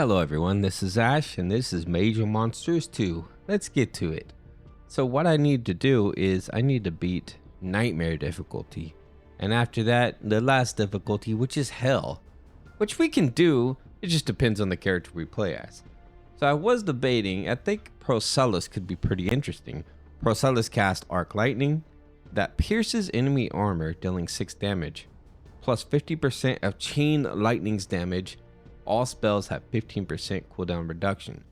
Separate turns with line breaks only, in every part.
Hello everyone, this is Ash and this is Mage Monsters 2. Let's get to it. So what I need to do is I need to beat Nightmare difficulty. And after that, the last difficulty, which is Hell. Which we can do, it just depends on the character we play as. So I was debating, I think Procelus could be pretty interesting. Procelus casts Arc Lightning that pierces enemy armor, dealing 6 damage. Plus 50% of Chain Lightning's damage. All spells have 15% cooldown reduction.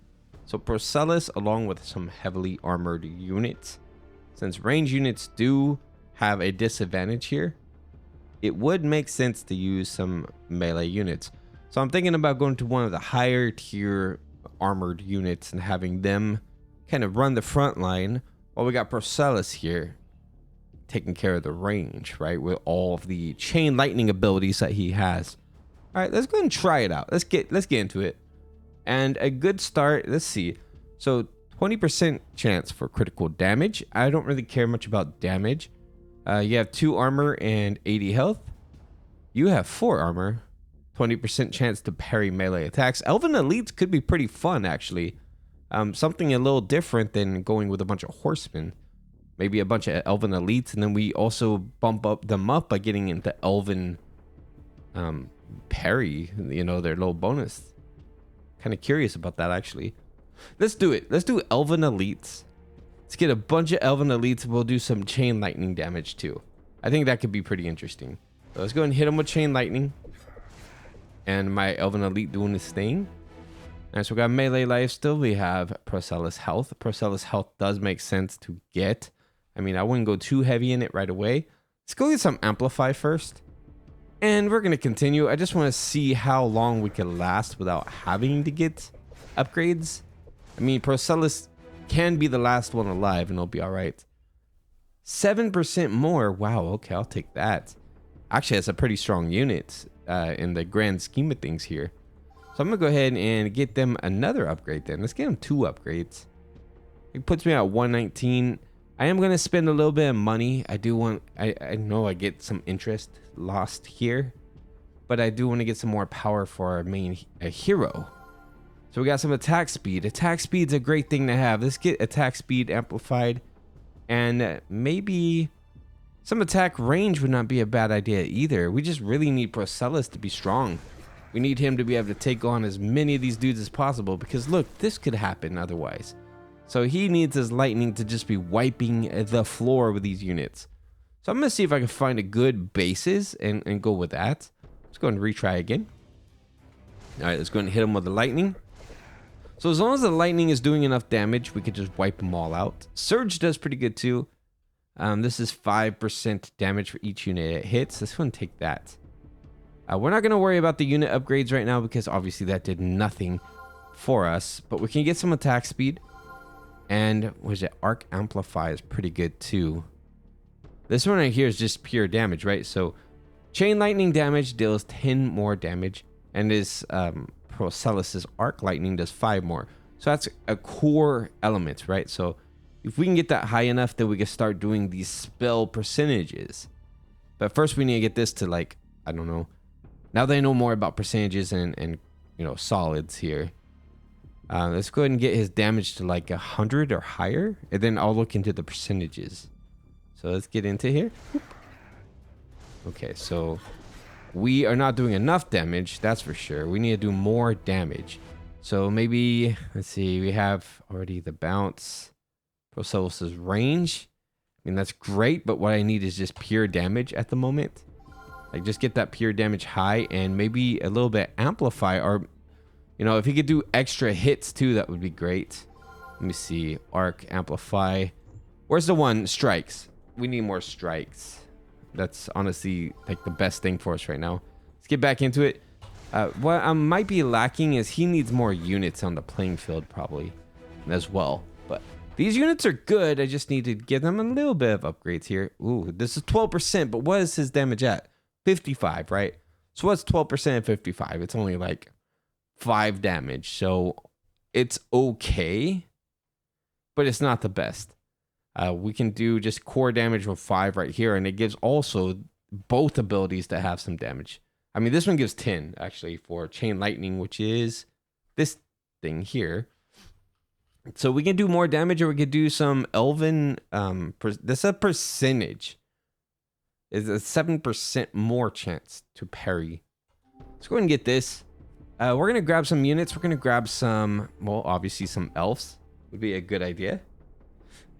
So Procelus, along with some heavily armored units, since range units do have a disadvantage here, it would make sense to use some melee units. So I'm thinking about going to one of the higher tier armored units and having them kind of run the front line while we got Procelus here taking care of the range, right? With all of the chain lightning abilities that he has. All right, let's go ahead and try it out. Let's get into it. And a good start, let's see. So 20% chance for critical damage. I don't really care much about damage. You have 2 armor and 80 health. You have 4 armor. 20% chance to parry melee attacks. Elven elites could be pretty fun, actually. Something a little different than going with a bunch of horsemen. Maybe a bunch of Elven elites, and then we also bump them up by getting into Elven parry, you know, their little bonus. Kind of curious about that, actually. Let's do it. Let's do Elven elites. Let's get a bunch of Elven elites. We'll do some chain lightning damage too. I think that could be pretty interesting. So let's go and hit them with chain lightning. And my Elven elite doing his thing. And so we got melee life still. We have Procelus health. Procelus health does make sense to get. I mean, I wouldn't go too heavy in it right away. Let's go get some amplify first. And we're going to continue. I just want to see how long we can last without having to get upgrades. I mean, Procelus can be the last one alive and it'll be all right. 7% more. Wow, okay, I'll take that. Actually, that's a pretty strong unit in the grand scheme of things here. So I'm going to go ahead and get them another upgrade then. Let's get them 2 upgrades. It puts me at 119. I am going to spend a little bit of money. I know I get some interest lost here, but I do want to get some more power for our main hero. So we got some attack speed. Attack speed's a great thing to have. Let's get attack speed amplified, and maybe some attack range would not be a bad idea either. We just really need Procelus to be strong. We need him to be able to take on as many of these dudes as possible, because look, this could happen otherwise. So he needs his lightning to just be wiping the floor with these units. So I'm going to see if I can find a good basis and go with that. Let's go and retry again. All right, let's go and hit him with the lightning. So as long as the lightning is doing enough damage, we could just wipe them all out. Surge does pretty good too. This is 5% damage for each unit it hits. Let's go and take that. We're not going to worry about the unit upgrades right now because obviously that did nothing for us. But we can get some attack speed. And was it Arc Amplify is pretty good too. This one right here is just pure damage, right? So Chain Lightning damage deals 10 more damage, and this Procelus's Arc Lightning does 5 more. So that's a core element, right? So if we can get that high enough, then we can start doing these spell percentages. But first we need to get this to, like, I don't know. Now that I know more about percentages and you know, solids here. Let's go ahead and get his damage to like 100 or higher, and then I'll look into the percentages. So let's get into here. Okay, so we are not doing enough damage, that's for sure. We need to do more damage. So maybe, let's see, we have already the bounce. Procelus's range. I mean, that's great, but what I need is just pure damage at the moment. Like, just get that pure damage high and maybe a little bit amplify, or you know, if he could do extra hits too, that would be great. Let me see. Arc, amplify. Where's the one? Strikes. We need more strikes. That's honestly like the best thing for us right now. Let's get back into it. What I might be lacking is he needs more units on the playing field probably as well. But these units are good. I just need to give them a little bit of upgrades here. Ooh, this is 12%, but what is his damage at? 55, right? So what's 12% at 55? It's only like 5 damage, so it's okay, but it's not the best. We can do just core damage with 5 right here, and it gives also both abilities to have some damage. I mean, this one gives 10 actually for Chain Lightning, which is this thing here. So we can do more damage, or we could do some Elven. This is a percentage. Is a 7% more chance to parry. Let's go ahead and get this. We're gonna grab some units. We're gonna grab some, well, obviously some elves would be a good idea.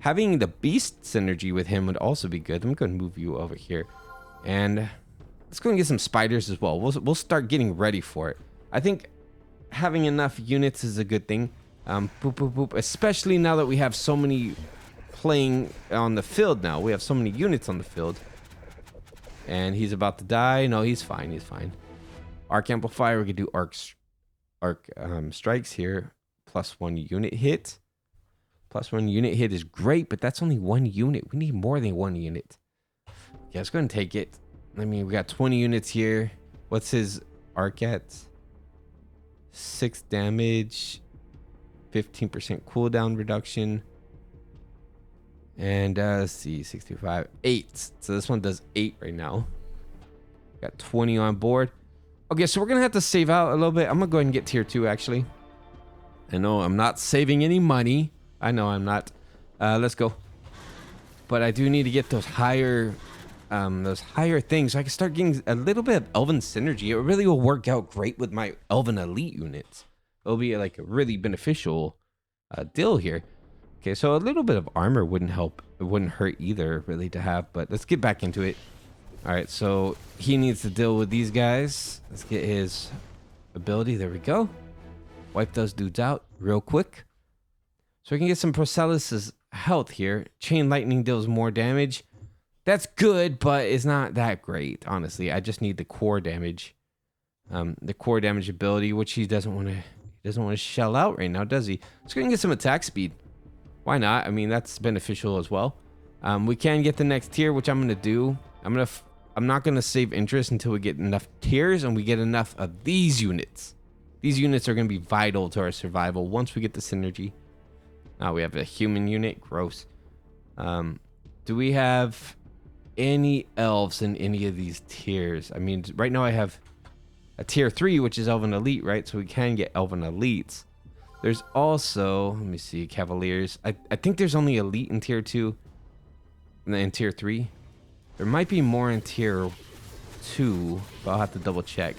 Having the beast synergy with him would also be good. I'm gonna move you over here, and let's go and get some spiders as well. We'll start getting ready for it. I think having enough units is a good thing. Boop, boop, boop. Especially now that we have so many playing on the field now. We have so many units on the field. And he's about to die. No, he's fine. He's fine. Arc amplifier. We could do arc strikes here. +1 unit hit. +1 unit hit is great, but that's only 1 unit. We need more than 1 unit. Yeah, let's go ahead and take it. I mean, we got 20 units here. What's his arc at? 6 damage. 15% cooldown reduction. And let's see, 65, 8. So this one does 8 right now. Got 20 on board. Okay, so we're gonna have to save out a little bit. I'm gonna go ahead and get tier 2 actually. I know I'm not saving any money. I know I'm not. Let's go. But I do need to get those higher things so I can start getting a little bit of Elven synergy. It really will work out great with my Elven elite units. It'll be like a really beneficial deal here. Okay, so a little bit of armor wouldn't help. It wouldn't hurt either, really, to have. But let's get back into it. All right, so he needs to deal with these guys. Let's get his ability. There we go. Wipe those dudes out real quick. So we can get some Procelus' health here. Chain lightning deals more damage. That's good, but it's not that great, honestly. I just need the core damage. The core damage ability, which he doesn't want to shell out right now, does he? Let's go and get some attack speed. Why not? I mean, that's beneficial as well. We can get the next tier, which I'm going to do. I'm not going to save interest until we get enough tiers and we get enough of these units. These units are going to be vital to our survival once we get the synergy. Now we have a human unit. Gross. Do we have any elves in any of these tiers? I mean, right now I have a tier 3, which is Elven Elite, right? So we can get Elven Elites. There's also, let me see, Cavaliers. I think there's only Elite in tier 2 and then in tier 3. There might be more in tier 2, but I'll have to double check.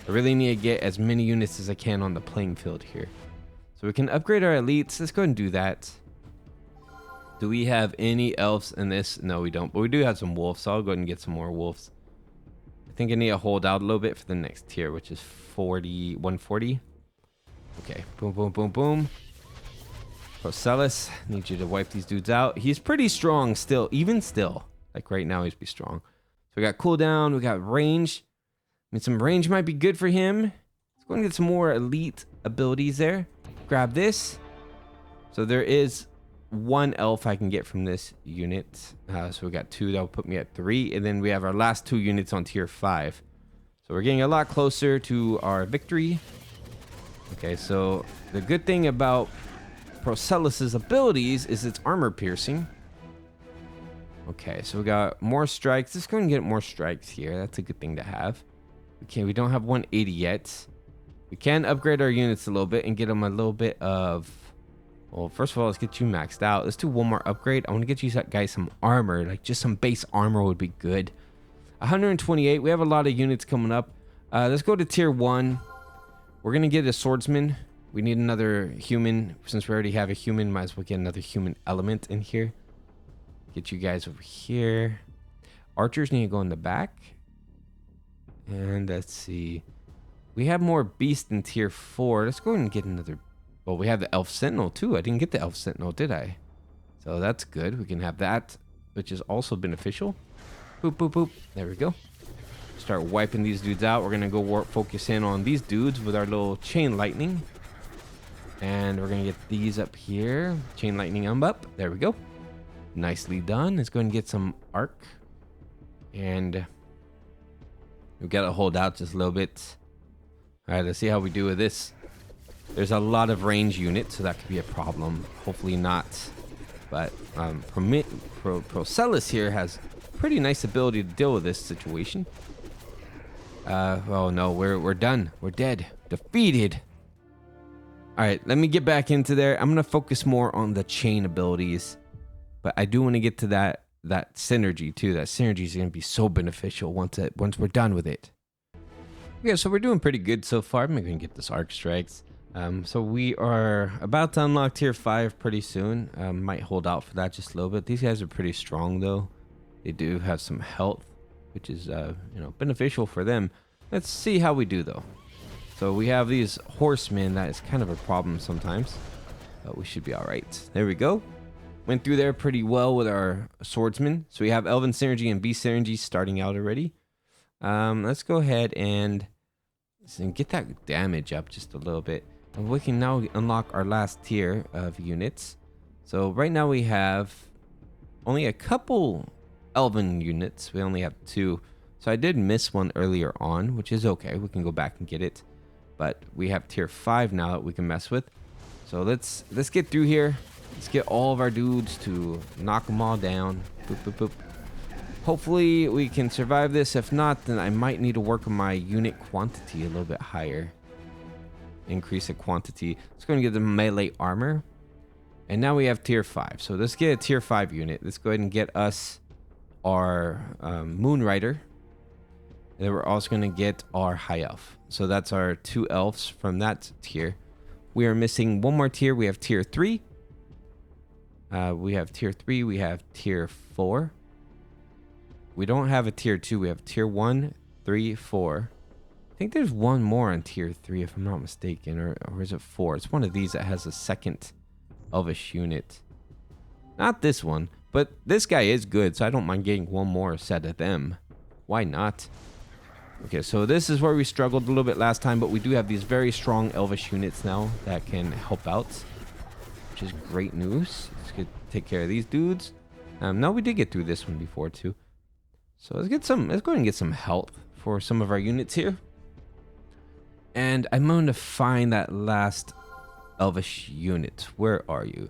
I really need to get as many units as I can on the playing field here. So we can upgrade our Elites. Let's go ahead and do that. Do we have any elves in this? No, we don't, but we do have some wolves, so I'll go ahead and get some more wolves. I think I need to hold out a little bit for the next tier, which is 140. Okay, boom, boom, boom, boom. Procelus, need you to wipe these dudes out. He's pretty strong still, even still. Like right now, he's pretty strong. So we got cooldown, we got range. I mean, some range might be good for him. Let's go and get some more elite abilities there. Grab this. So there is 1 elf I can get from this unit. So we got 2, that will put me at 3. And then we have our last 2 units on tier 5. So we're getting a lot closer to our victory. Okay, so the good thing about Procelus' abilities is its armor piercing. Okay, so we got more strikes. Let's go and get more strikes here. That's a good thing to have. Okay, we don't have 180 yet. We can upgrade our units a little bit and get them a little bit of... Well, first of all, let's get you maxed out. Let's do 1 more upgrade. I want to get you guys some armor. Like, just some base armor would be good. 128. We have a lot of units coming up. Let's go to tier 1. We're going to get a swordsman. We need another human. Since we already have a human, might as well get another human element in here. Get you guys over here. Archers need to go in the back. And let's see. We have more beasts in tier 4. Let's go ahead and get another... Well, we have the Elf Sentinel too. I didn't get the Elf Sentinel, did I? So that's good. We can have that, which is also beneficial. Boop, boop, boop. There we go. Start wiping these dudes out. We're going to go focus in on these dudes with our little chain lightning. And we're going to get these up here. Chain lightning up. There we go. Nicely done. Let's go and get some arc. And we've got to hold out just a little bit. All right, let's see how we do with this. There's a lot of range units, so that could be a problem. Hopefully not. But Procelus here has pretty nice ability to deal with this situation. Oh no, we're done. We're dead. Defeated. All right, let me get back into there. I'm gonna focus more on the chain abilities, but I do want to get to that synergy too. That synergy is gonna be so beneficial once we're done with it. Okay, so we're doing pretty good so far. I'm gonna get this arc strikes. So we are about to unlock tier 5 pretty soon. Might hold out for that just a little bit. These guys are pretty strong though. They do have some health, which is beneficial for them. Let's see how we do though. So we have these horsemen. That is kind of a problem sometimes, but we should be all right. There we go. Went through there pretty well with our swordsmen. So we have Elven synergy and Beast synergy starting out already. Let's go ahead and get that damage up just a little bit. And we can now unlock our last tier of units. So right now we have only a couple Elven units. We only have 2. So I did miss one earlier on, which is okay. We can go back and get it. But we have tier 5 now that we can mess with. So let's get through here. Let's get all of our dudes to knock them all down. Boop, boop, boop. Hopefully we can survive this. If not, then I might need to work on my unit quantity a little bit higher. Increase the quantity. Let's go and get the melee armor. And now we have tier 5. So let's get a tier 5 unit. Let's go ahead and get us our Moonrider. And then we're also going to get our High Elf. So that's our 2 elves from that tier. We are missing one more tier. We have tier 3. We have tier 3. We have tier 4. We don't have a tier 2. We have tier 1, 3, 4. I think there's one more on tier 3 if I'm not mistaken. Or is it 4? It's one of these that has a second elvish unit. Not this one. But this guy is good, so I don't mind getting one more set of them. Why not? Okay, so this is where we struggled a little bit last time, but we do have these very strong elvish units now that can help out, which is great news. Let's take care of these dudes. No, we did get through this one before too. So let's go ahead and get some health for some of our units here. And I'm going to find that last elvish unit. Where are you?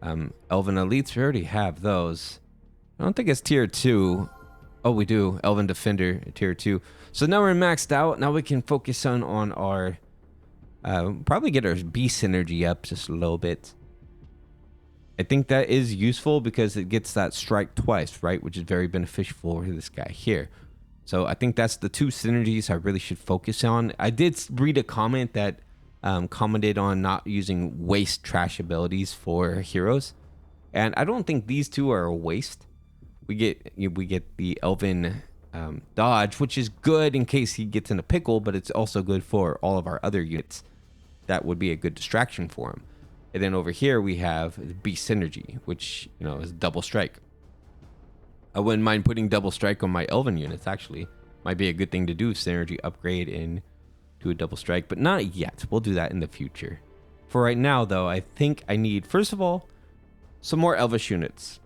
Elven elites, we already have those. I don't think it's tier 2. Oh, we do. Elven defender, tier 2. So now we're maxed out. Now we can focus on our probably get our beast synergy up just a little bit. I think that is useful because it gets that strike twice, right? Which is very beneficial for this guy here. So I think that's the 2 synergies I really should focus on. I did read a comment that commented on not using waste trash abilities for heroes. And I don't think these 2 are a waste. We get the Elven dodge, which is good in case he gets in a pickle, but it's also good for all of our other units. That would be a good distraction for him. And then over here we have Beast Synergy, which is double strike. I wouldn't mind putting double strike on my Elven units, actually. Might be a good thing to do, synergy upgrade and do a double strike, but not yet. We'll do that in the future. For right now, though, I think I need, first of all, some more Elvish units.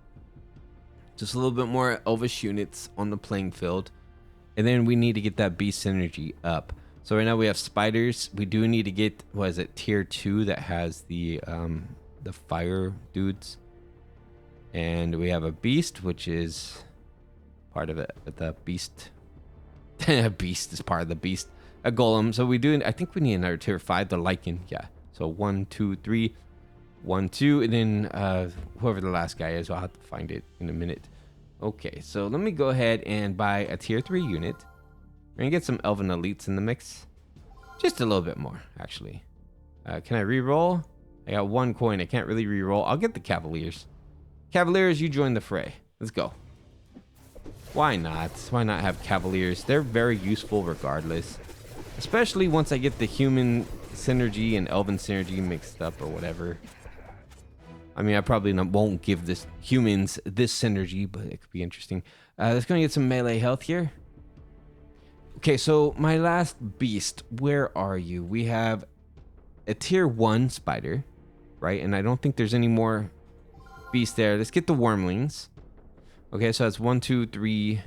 Just a little bit more Elvish units on the playing field. And then we need to get that Beast Synergy up. So right now we have spiders. We do need to get, what is it, tier 2 that has the fire dudes. And we have a beast, which is part of it. The beast. Beast is part of the beast. A golem. So we do, I think we need another tier 5, the Lycan. Yeah. So 1, 2, 3. 1, 2. And then whoever the last guy is, I'll have to find it in a minute. Okay. So let me go ahead and buy a tier 3 unit. We're going to get some Elven elites in the mix. Just a little bit more, actually. Can I re-roll? I got 1 coin. I can't really re-roll. I'll get the Cavaliers. Cavaliers, you join the fray. Let's go. Why not? Why not have Cavaliers? They're very useful regardless. Especially once I get the human synergy and Elven synergy mixed up or whatever. I mean, I probably won't give this humans this synergy, but it could be interesting. Let's go and get some melee health here. Okay, so my last beast, where are you? We have a tier 1 spider, right? And I don't think there's any more beasts there. Let's get the wormlings. Okay, so that's 1, 2, 3.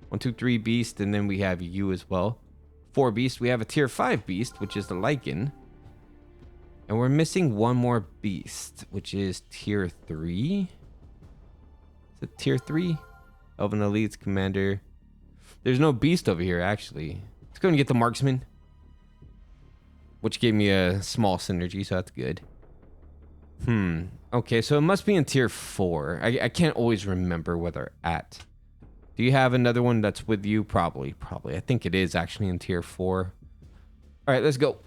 1, 2, 3 beast, and then we have you as well. 4 beasts. We have a tier 5 beast, which is the Lycan. And we're missing one more beast, which is tier 3. Is it tier 3? Elven Elites Commander. There's no beast over here, actually. Let's go and get the marksman. which gave me a small synergy, so that's good. Okay, so it must be in tier 4. I can't always remember where they're at. Do you have another one that's with you? Probably. I think it is actually in tier 4. All right, let's go.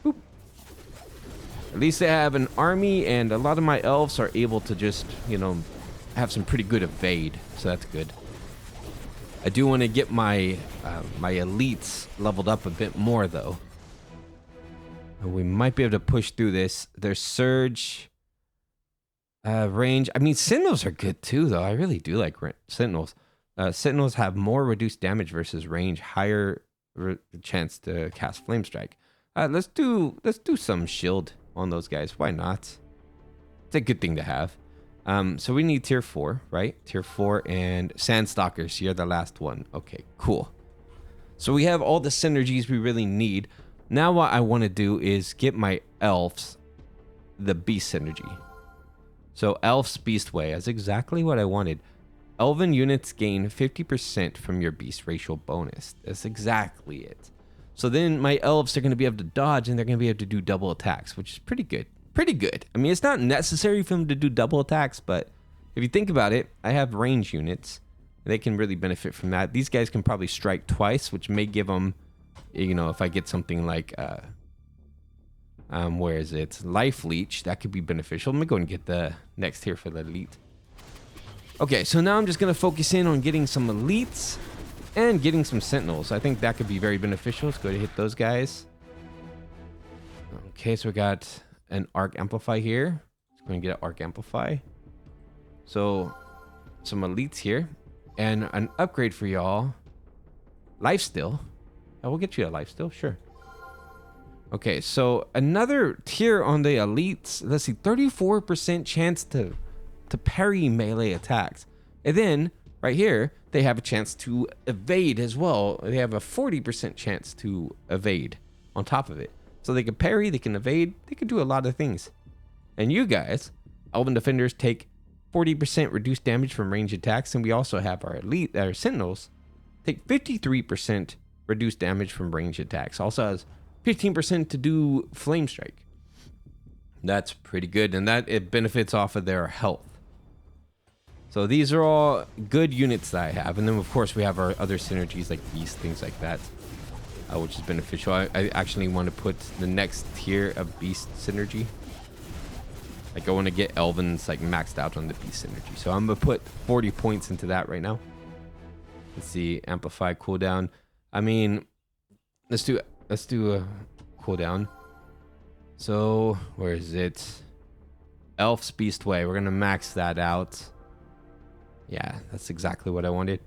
Boop. At least they have an army, and a lot of my elves are able to just, you know, have some pretty good evade, so that's good. I do want to get my my elites leveled up a bit more, though. We might be able to push through this. There's surge, range. I mean, Sentinels are good too, though. I really do like Sentinels. Sentinels have more reduced damage versus range, higher chance to cast Flame Strike. Let's do some shield on those guys. Why not? It's a good thing to have. So we need tier 4, right? Tier 4 and Sandstalkers. You're the last one. Okay, cool. So we have all the synergies we really need. Now what I want to do is get my elves the beast synergy. So elves beast way. That's exactly what I wanted. Elven units gain 50% from your beast racial bonus. That's exactly it. So then my elves are going to be able to dodge, and they're going to be able to do double attacks, which is pretty good. Pretty good. I mean, it's not necessary for them to do double attacks, but if you think about it, I have range units. They can really benefit from that. These guys can probably strike twice, which may give them, you know, if I get something like, where is it? Life Leech, that could be beneficial. Let me go and get the next tier for the elite. Okay, so now I'm just going to focus in on getting some elites and getting some sentinels. I think that could be very beneficial. Let's go to hit those guys. Okay, so we got an Arc Amplify here. Let's go and get an Arc Amplify. So, some elites here. And an upgrade for y'all. Lifesteal. I will get you a lifesteal, sure. Okay, so another tier on the elites. Let's see, 34% chance to parry melee attacks. And then, right here, they have a chance to evade as well. They have a 40% chance to evade on top of it. So they can parry, they can evade, they can do a lot of things. And you guys, Elven Defenders, take 40% reduced damage from range attacks. And we also have our elite, our Sentinels, take 53% reduced damage from range attacks. Also has 15% to do Flame Strike. That's pretty good. And that it benefits off of their health. So these are all good units that I have. And then, of course, we have our other synergies like Beast, things like that, which is beneficial. I actually want to put the next tier of Beast synergy. Like, I want to get Elvens like maxed out on the Beast synergy. So I'm going to put 40 points into that right now. Let's see. Amplify cooldown. I mean, let's do a cooldown. So, where is it? Elf's Beast Way. We're going to max that out. Yeah, that's exactly what I wanted.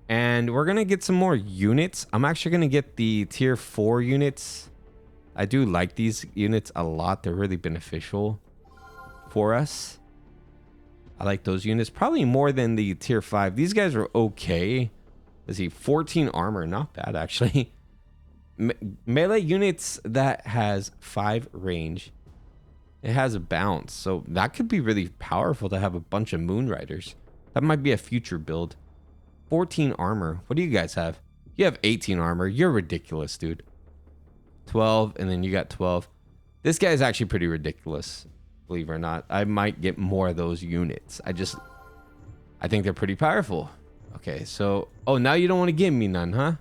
And we're going to get some more units. I'm actually going to get the tier 4 units. I do like these units a lot. They're really beneficial for us. I like those units probably more than the tier 5. These guys are okay. Let's see, 14 armor. Not bad, actually. Melee units that has 5 range. It has a bounce. So that could be really powerful to have a bunch of Moon Riders. That might be a future build. 14 armor. What do you guys have? You have 18 armor. You're ridiculous, dude. 12, and then you got 12. This guy is actually pretty ridiculous, believe it or not. I might get more of those units. I think they're pretty powerful. Okay, so... Oh, now you don't want to give me none, huh?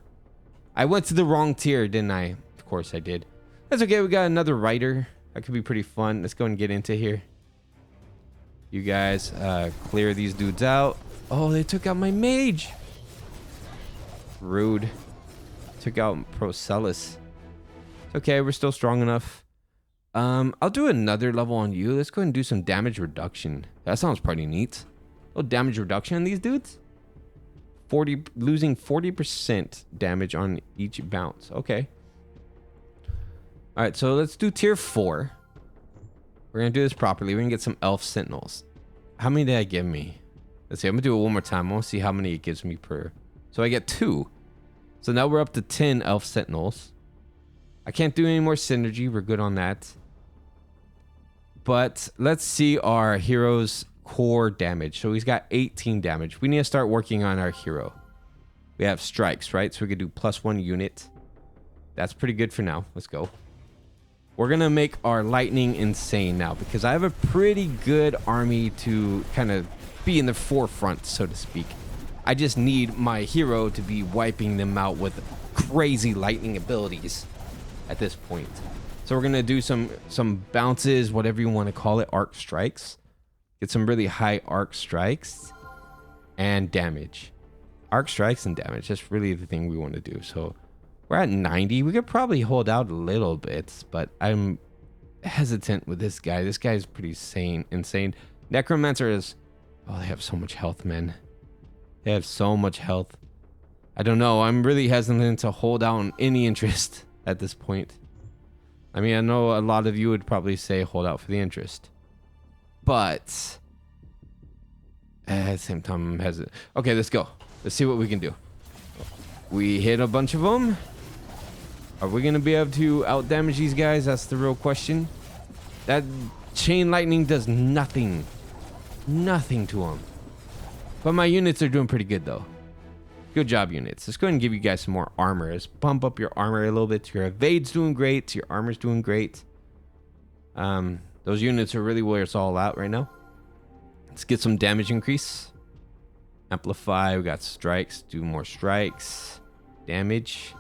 I went to the wrong tier, didn't I? Of course I did. That's okay. We got another Rider. That could be pretty fun. Let's go and get into here. You guys clear these dudes out. Oh, they took out my mage. Rude. Took out Procelus. Okay, we're still strong enough. I'll do another level on you. Let's go ahead and do some damage reduction. That sounds pretty neat. Oh, damage reduction on these dudes? Losing 40% damage on each bounce. Okay. All right, so let's do tier 4. We're going to do this properly. We're going to get some Elf Sentinels. How many did I give me? Let's see. I'm going to do it one more time. I want to see how many it gives me per. So I get 2. So now we're up to 10 Elf Sentinels. I can't do any more synergy. We're good on that. But let's see our hero's core damage. So he's got 18 damage. We need to start working on our hero. We have strikes, right? So we could do +1 unit. That's pretty good for now. Let's go. we're gonna make our lightning insane now, because I have a pretty good army to kind of be in the forefront, so to speak. I just need my hero to be wiping them out with crazy lightning abilities at this point. So we're gonna do some bounces, whatever you want to call it, arc strikes. Get some really high arc strikes and damage. Arc strikes and damage, that's really the thing we want to do. So we're at 90. We could probably hold out a little bit, but I'm hesitant with this guy. This guy is pretty insane. Necromancer is... Oh, they have so much health, man. They have so much health. I don't know. I'm really hesitant to hold out any interest at this point. I mean, I know a lot of you would probably say hold out for the interest. But... at the same time, I'm hesitant. Okay, let's go. Let's see what we can do. We hit a bunch of them. Are we going to be able to out-damage these guys? That's the real question. That chain lightning does nothing. Nothing to them. But my units are doing pretty good, though. Good job, units. Let's go ahead and give you guys some more armor. Let's pump up your armor a little bit. Your evade's doing great. Your armor's doing great. Those units are really where it's all out right now. Let's get some damage increase. Amplify. We got strikes. Do more strikes. Damage.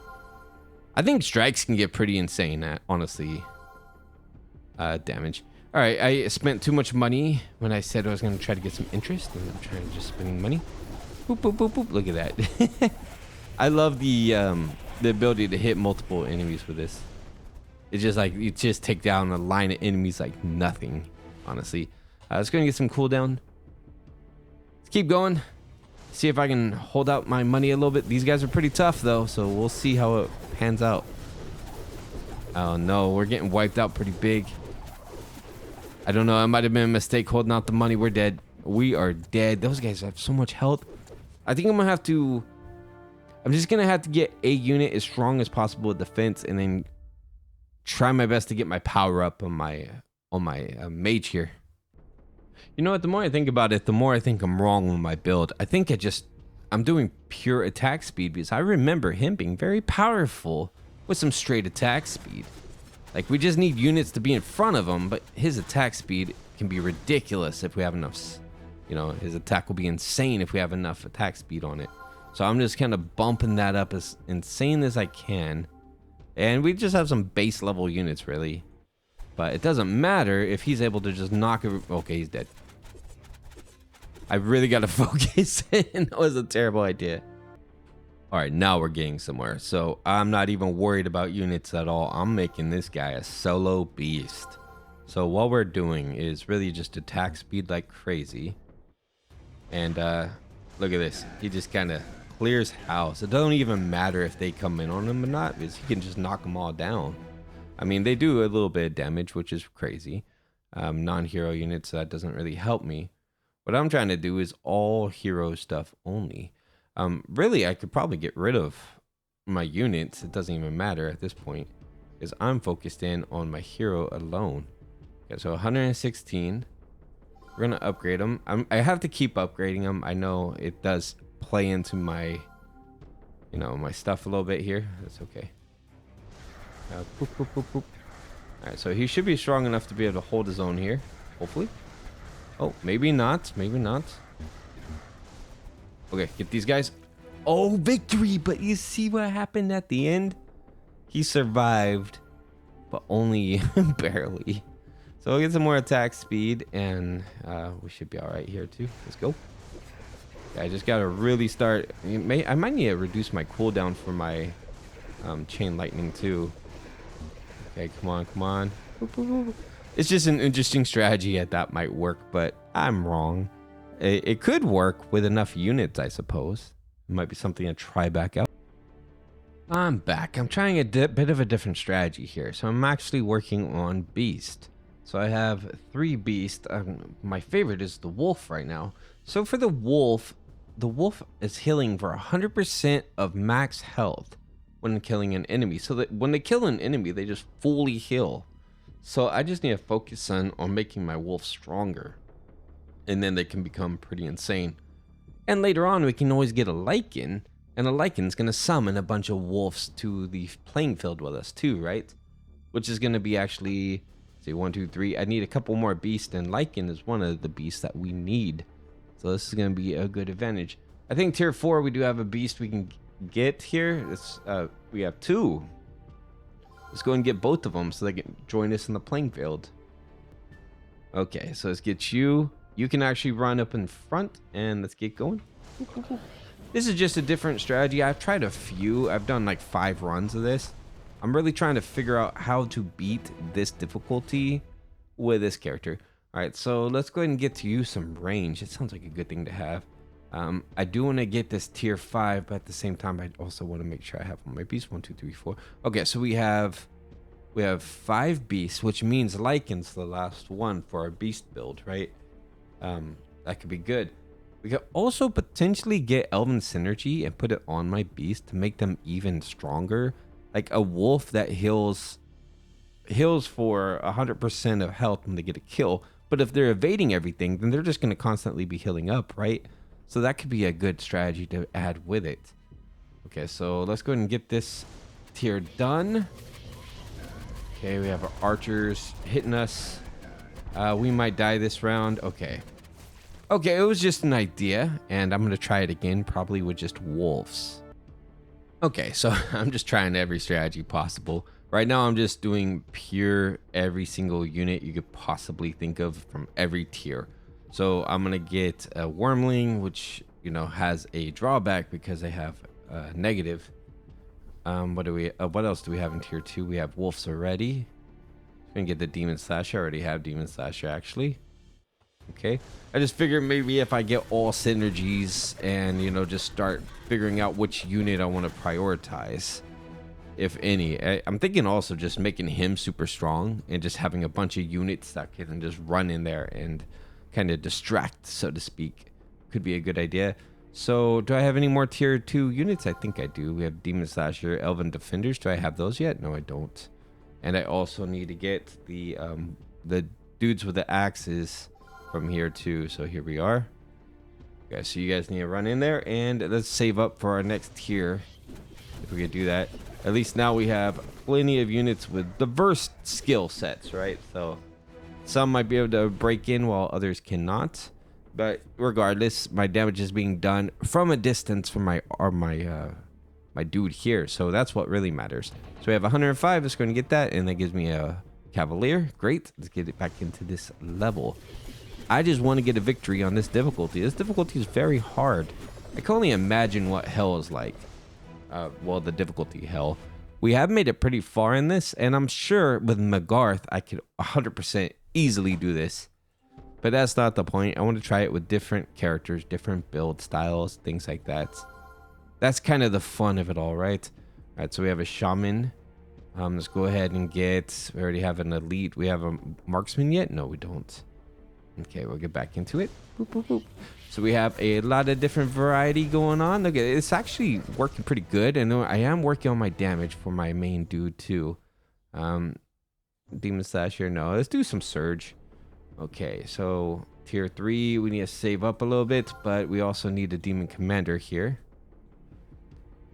I think strikes can get pretty insane at, honestly. Damage. All right, I spent too much money when I said I was going to try to get some interest, and I'm trying to just spending money. Boop, boop, boop, boop. Look at that. I love the ability to hit multiple enemies with this. It's just like, you just take down a line of enemies like nothing, honestly. Let's go and get some cooldown. Let's keep going. See if I can hold out my money a little bit. These guys are pretty tough, though, so we'll see how it pans out. Oh, no. We're getting wiped out pretty big. I don't know. It might have been a mistake holding out the money. We're dead. We are dead. Those guys have so much health. I think I'm going to have to... I'm just going to have to get a unit as strong as possible with defense, and then try my best to get my power up on my mage here. You know what? The more I think about it, the more I think I'm wrong with my build. I think I'm doing pure attack speed, because I remember him being very powerful with some straight attack speed. Like, we just need units to be in front of him, but his attack speed can be ridiculous if we have enough. You know, his attack will be insane if we have enough attack speed on it. So I'm just kind of bumping that up as insane as I can. And we just have some base level units, really. But it doesn't matter if he's able to just knock it. Okay, he's dead. I really got to focus in. That was a terrible idea. All right, now we're getting somewhere. So I'm not even worried about units at all. I'm making this guy a solo beast. So what we're doing is really just attack speed like crazy. And look at this. He just kind of clears house. It doesn't even matter if they come in on him or not, because he can just knock them all down. I mean, they do a little bit of damage, which is crazy. Non-hero units, so that doesn't really help me. What I'm trying to do is all hero stuff only. Really, I could probably get rid of my units. It doesn't even matter at this point, because I'm focused in on my hero alone. Okay, so 116. We're going to upgrade them. I have to keep upgrading them. I know it does play into my, my stuff a little bit here. That's okay. Boop, boop, boop, boop. All right, so he should be strong enough to be able to hold his own here, hopefully. Oh, maybe not. Maybe not. Okay, get these guys. Oh, victory! But you see what happened at the end? He survived, but only barely. So we'll get some more attack speed, and we should be all right here too. Let's go. Yeah, I just gotta really start. I might need to reduce my cooldown for my chain lightning too. Okay, come on, come on. Boop, boop, boop. It's just an interesting strategy that might work, but I'm wrong. It could work with enough units, I suppose. It might be something to try back out. I'm back. I'm trying a bit of a different strategy here. So I'm actually working on Beast. So I have 3 Beasts. My favorite is the Wolf right now. So for the Wolf is healing for 100% of max health when killing an enemy. So that when they kill an enemy, they just fully heal. So I just need to focus on making my Wolf stronger. And then they can become pretty insane. And later on, we can always get a Lycan. And a Lycan's going to summon a bunch of wolves to the playing field with us too, right? which is going to be actually, say 1, 2, 3. I need a couple more beasts, and Lycan is one of the beasts that we need. So this is going to be a good advantage. I think tier 4, we do have a beast we can get here. We have 2. Let's go and get both of them so they can join us in the playing field. Okay, so let's get you. You can actually run up in front, and let's get going. This is just a different strategy. I've tried a few. I've done like 5 runs of this. I'm really trying to figure out how to beat this difficulty with this character. All right, so let's go ahead and get to use some range. It sounds like a good thing to have. I do want to get this tier 5, but at the same time, I also want to make sure I have all my beasts. 1, 2, 3, 4. Okay, so we have 5 beasts, which means Lycan's the last one for our beast build, right? That could be good. We could also potentially get Elven synergy and put it on my beast to make them even stronger. Like a wolf that heals for 100% of health when they get a kill. But if they're evading everything, then they're just going to constantly be healing up, right? So that could be a good strategy to add with it. Okay, so let's go ahead and get this tier done. Okay, we have our archers hitting us. We might die this round. Okay, it was just an idea, and I'm going to try it again, probably with just wolves. Okay, so I'm just trying every strategy possible. Right now, I'm just doing pure every single unit you could possibly think of from every tier. So I'm going to get a Wormling, which, you know, has a drawback because they have negative. What else do we have in tier 2? We have wolves already. We can get the demon slasher. I already have demon slasher, actually. Okay, I just figured maybe if I get all synergies and, you know, just start figuring out which unit I want to prioritize, if any. I'm thinking also just making him super strong and just having a bunch of units that can just run in there and kind of distract, so to speak, could be a good idea. So do I have any more tier 2 units? I think I do. We have demon slasher, elven defenders. Do I have those yet? No, I don't. And I also need to get the dudes with the axes from here too. So here we are. Okay, so you guys need to run in there, and let's save up for our next tier if we could do that. At least now we have plenty of units with diverse skill sets, right? So some might be able to break in while others cannot, but regardless, my damage is being done from a distance from my dude here, so that's what really matters. So we have 105. Let's go and get that, and that gives me a cavalier. Great. Let's get it back into this level. I just want to get a victory on this difficulty. This difficulty is very hard. I can only imagine what hell is like. Well, the difficulty hell. We have made it pretty far in this, and I'm sure with Magarth, I could 100% easily do this. But that's not the point. I want to try it with different characters, different build styles, things like that. That's kind of the fun of it all, right? All right, so we have a shaman. Let's go ahead and get... We already have an elite. We have a marksman yet? No, we don't. Okay, we'll get back into it. Boop, boop, boop. So we have a lot of different variety going on. Look, it's actually working pretty good. And I am working on my damage for my main dude too. Demon Slasher, no. Let's do some Surge. Okay, so tier 3, we need to save up a little bit, but we also need a Demon Commander here.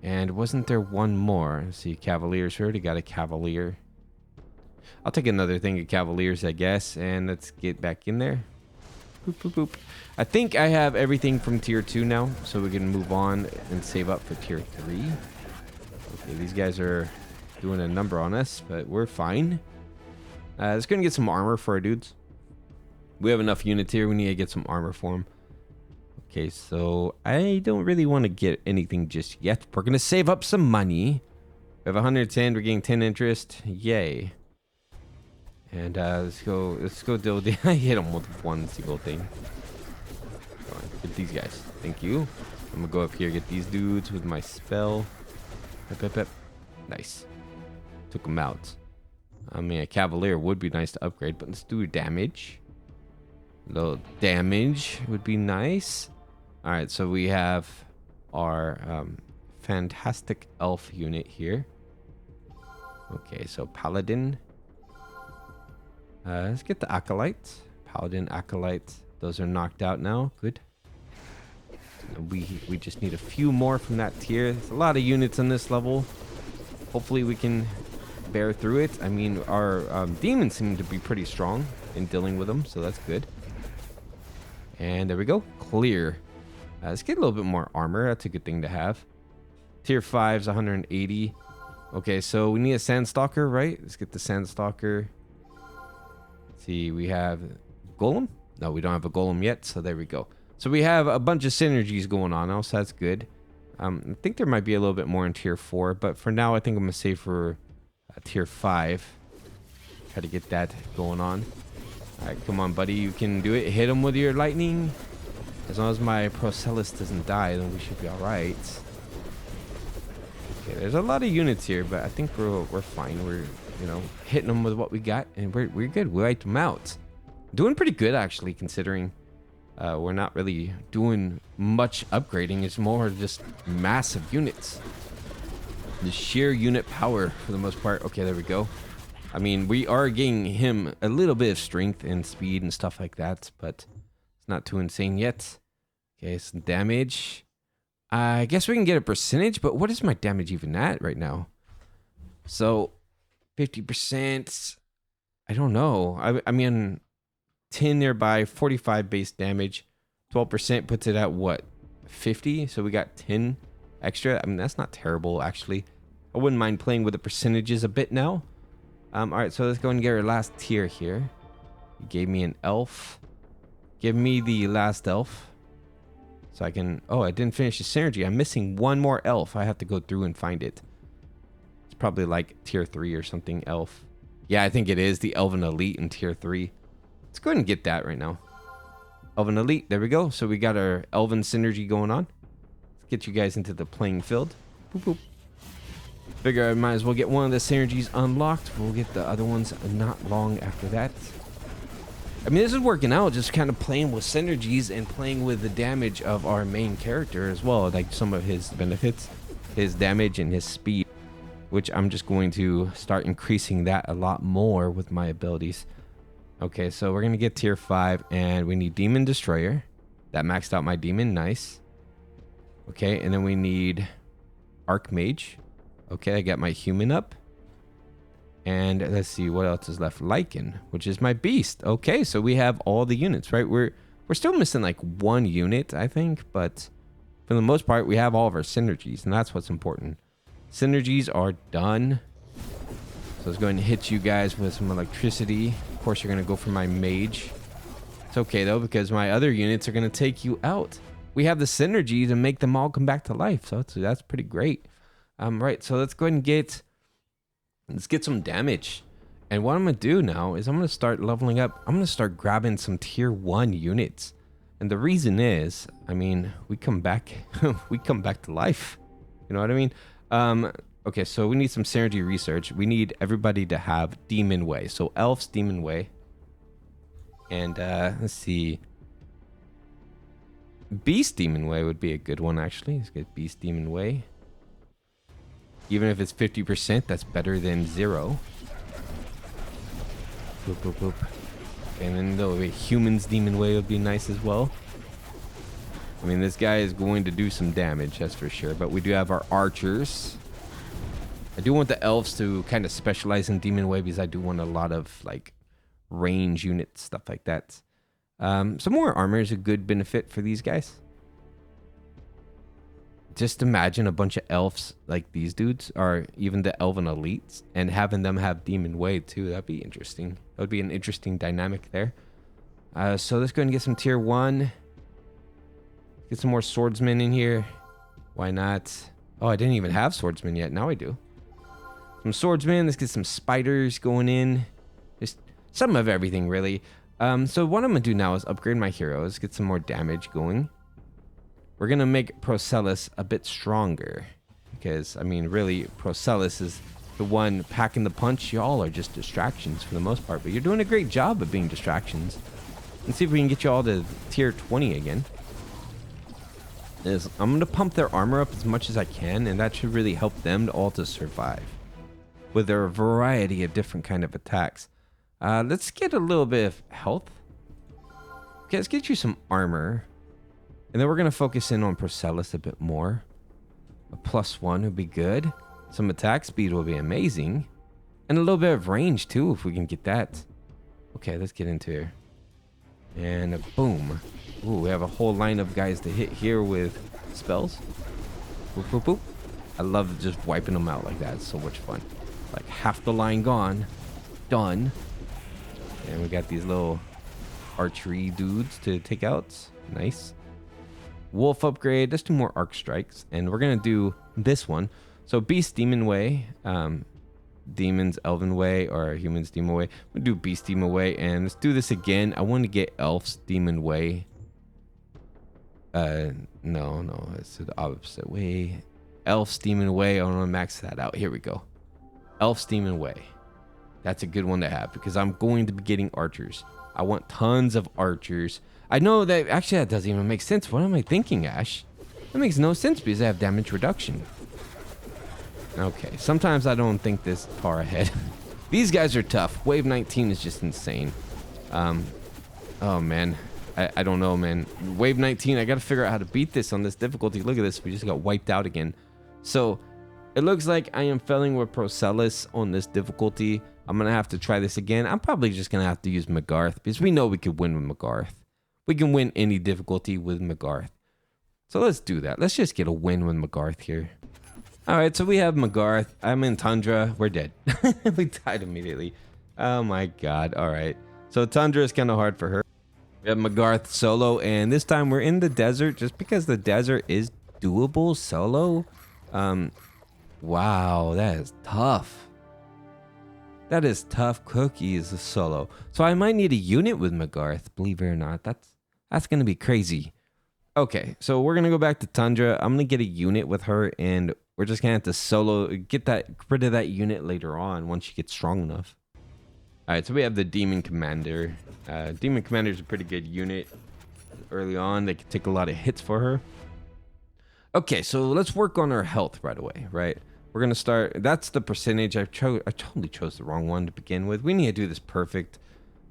And wasn't there one more? Let's see, Cavaliers. We already got a Cavalier. I'll take another thing of Cavaliers, I guess, and let's get back in there. Boop, boop, boop. I think I have everything from tier 2 now, so we can move on and save up for tier 3. Okay, these guys are doing a number on us, but we're fine. Let's go and get some armor for our dudes. We have enough units here. We need to get some armor for them. Okay, so I don't really want to get anything just yet. We're going to save up some money. We have 110. We're getting 10 interest. Yay. And let's go deal with I hit them with one single thing. Go on, get these guys. Thank you. I'm gonna go up here, get these dudes with my spell. Pep, pep, pep. Nice. Took them out. I mean, a Cavalier would be nice to upgrade, but let's do damage. A little damage would be nice. All right, so we have our fantastic elf unit here. Okay, so Paladin. Let's get the Acolyte. Paladin, Acolyte. Those are knocked out now. Good. We just need a few more from that tier. There's a lot of units on this level. Hopefully we can bear through it. I mean, our demons seem to be pretty strong in dealing with them, so that's good. And there we go. Clear. Let's get a little bit more armor. That's a good thing to have. Tier 5's 180. Okay, so we need a Sandstalker, right? Let's get the Sandstalker. Let's see, we have Golem? No, we don't have a Golem yet, so there we go. So we have a bunch of synergies going on now, so that's good. I think there might be a little bit more in tier 4, but for now I think I'm going to save for tier 5. Try to get that going on. Alright, come on, buddy. You can do it. Hit him with your lightning. As long as my Procelus doesn't die, then we should be alright. Okay, there's a lot of units here, but I think we're fine. We're, you know, hitting them with what we got, and we're good. We wiped them out. Doing pretty good, actually, considering we're not really doing much upgrading. It's more just massive units. The sheer unit power, for the most part. Okay, there we go. I mean, we are getting him a little bit of strength and speed and stuff like that, but it's not too insane yet. Okay, some damage. I guess we can get a percentage, but what is my damage even at right now? So, 50%. I don't know. I mean, 10 nearby, 45 base damage. 12% puts it at what? 50? So we got 10 extra. I mean, that's not terrible, actually. I wouldn't mind playing with the percentages a bit now. All right, so let's go and get our last tier here. You gave me an elf. Give me the last elf. So I can... Oh, I didn't finish the synergy. I'm missing one more elf. I have to go through and find it. It's probably like tier 3 or something elf. Yeah, I think it is the Elven Elite in tier 3. Let's go ahead and get that right now. Elven Elite. There we go. So we got our Elven synergy going on. Let's get you guys into the playing field. Boop, boop. Figure I might as well get one of the synergies unlocked. We'll get the other ones not long after that. I mean, this is working out, just kind of playing with synergies and playing with the damage of our main character as well, like some of his benefits, his damage and his speed, which I'm just going to start increasing that a lot more with my abilities. Okay, so we're going to get tier 5, and we need Demon Destroyer. That maxed out my demon, nice. Okay, and then we need Archmage. Okay, I got my human up. And let's see what else is left. Lycan, which is my beast. Okay, so we have all the units, right? We're still missing like one unit, I think, but for the most part, we have all of our synergies, and that's what's important. Synergies are done. So let's go ahead and hit you guys with some electricity. Of course, you're going to go for my mage. It's okay, though, because my other units are going to take you out. We have the synergy to make them all come back to life, so that's pretty great. Right, so let's go ahead and let's get some damage. And what I'm going to do now is I'm going to start leveling up. I'm going to start grabbing some tier 1 units. And the reason is, I mean, we come back to life. You know what I mean? Okay, so we need some synergy research. We need everybody to have Demon Way. So Elf's Demon Way. And let's see. Beast Demon Way would be a good one, actually. Let's get Beast Demon Way. Even if it's 50%, that's better than 0. Boop, boop, boop. And then the Human's Demon Way would be nice as well. I mean, this guy is going to do some damage, that's for sure. But we do have our archers. I do want the elves to kind of specialize in Demon Way because I do want a lot of, like, range units, stuff like that. Some more armor is a good benefit for these guys. Just imagine a bunch of elves like these dudes, or even the Elven Elites, and having them have Demon Way too. That'd be interesting. That would be an interesting dynamic there. So let's go ahead and get some tier 1. Get some more swordsmen in here. Why not? Oh, I didn't even have swordsmen yet. Now I do. Some swordsmen. Let's get some spiders going in. Just some of everything, really. So what I'm going to do now is upgrade my heroes. Get some more damage going. We're going to make Procelus a bit stronger. Because, I mean, really, Procelus is the one packing the punch. Y'all are just distractions for the most part. But you're doing a great job of being distractions. Let's see if we can get you all to tier 20 again. I'm going to pump their armor up as much as I can. And that should really help them all to survive. With their variety of different kind of attacks. Let's get a little bit of health. Okay, let's get you some armor. And then we're going to focus in on Procelus a bit more. A +1 would be good. Some attack speed will be amazing. And a little bit of range too, if we can get that. Okay, let's get into here. And boom. Ooh, we have a whole line of guys to hit here with spells. Boop, boop, boop. I love just wiping them out like that. It's so much fun. Like half the line gone. Done. And we got these little archery dudes to take out. Nice. Wolf upgrade. Let's do more arc strikes. And we're going to do this one. So Beast Demon Way. Demons Elven Way, or Humans Demon Way. We'll do Beast Demon Way. And let's do this again. I want to get Elf's Demon Way. No. It's the opposite way. Elf's Demon Way. I want to max that out. Here we go. Elf's Demon Way. That's a good one to have because I'm going to be getting archers. I want tons of archers. I know that actually that doesn't even make sense. What am I thinking, Ash? That makes no sense because I have damage reduction. Okay, sometimes I don't think this far ahead. These guys are tough. Wave 19 is just insane. Oh man, I don't know, man. Wave 19, I gotta figure out how to beat this on this difficulty. Look at this, we just got wiped out again. So it looks like I am failing with Procelus on this difficulty. I'm gonna have to try this again. I'm probably just gonna have to use Magarth because we know we could win with Magarth. We can win any difficulty with Magarth. So let's do that. Let's just get a win with Magarth here. All right, so we have Magarth. I'm in Tundra. We're dead. We died immediately. Oh my God. All right. So Tundra is kind of hard for her. We have Magarth solo, and this time we're in the desert just because the desert is doable solo. Wow, that is tough. That is tough cookies solo. So I might need a unit with Magarth, believe it or not. That's going to be crazy. Okay, so we're going to go back to Tundra. I'm going to get a unit with her, and we're just going to have to solo, get rid of that unit later on once she gets strong enough. All right, so we have the Demon Commander. Demon Commander is a pretty good unit early on. They can take a lot of hits for her. Okay, so let's work on her health right away, right? We're going to start. That's the percentage. I totally chose the wrong one to begin with. We need to do this perfect.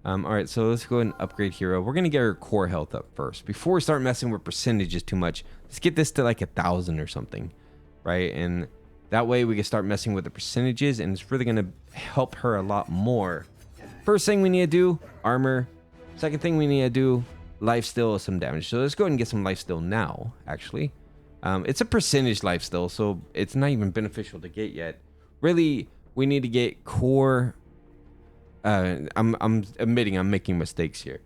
All right, so let's go ahead and upgrade hero. We're going to get her core health up first. Before we start messing with percentages too much, let's get this to like 1,000 or something, right? And that way we can start messing with the percentages, and it's really going to help her a lot more. First thing we need to do, armor. Second thing we need to do, lifesteal, some damage. So let's go ahead and get some lifesteal now, actually. It's a percentage lifesteal, so it's not even beneficial to get yet. Really, we need to get core... I'm admitting I'm making mistakes here.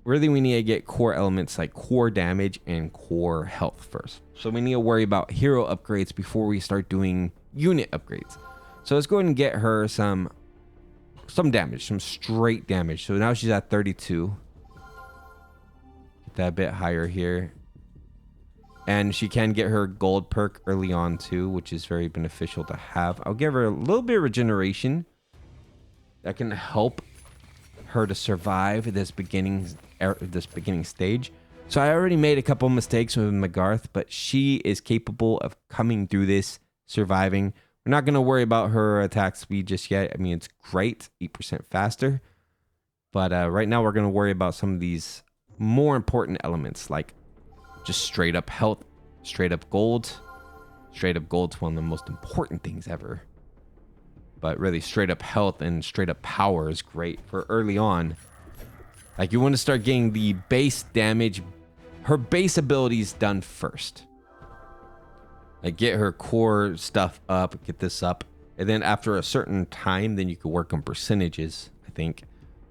Really, we need to get core elements like core damage and core health first. So we need to worry about hero upgrades before we start doing unit upgrades. So let's go ahead and get her some damage, some straight damage. So now she's at 32. Get that a bit higher here. And she can get her gold perk early on too, which is very beneficial to have. I'll give her a little bit of regeneration. That can help her to survive this beginning stage. So I already made a couple mistakes with Magarth, but she is capable of coming through this, surviving. We're not going to worry about her attack speed just yet. I mean, it's great, 8% faster. But right now we're going to worry about some of these more important elements, like just straight up health, straight up gold. Straight up gold's one of the most important things ever. But really, straight up health and straight up power is great for early on. Like, you want to start getting the base damage, her base abilities done first. Like, get her core stuff up, get this up. And then after a certain time, then you can work on percentages, I think.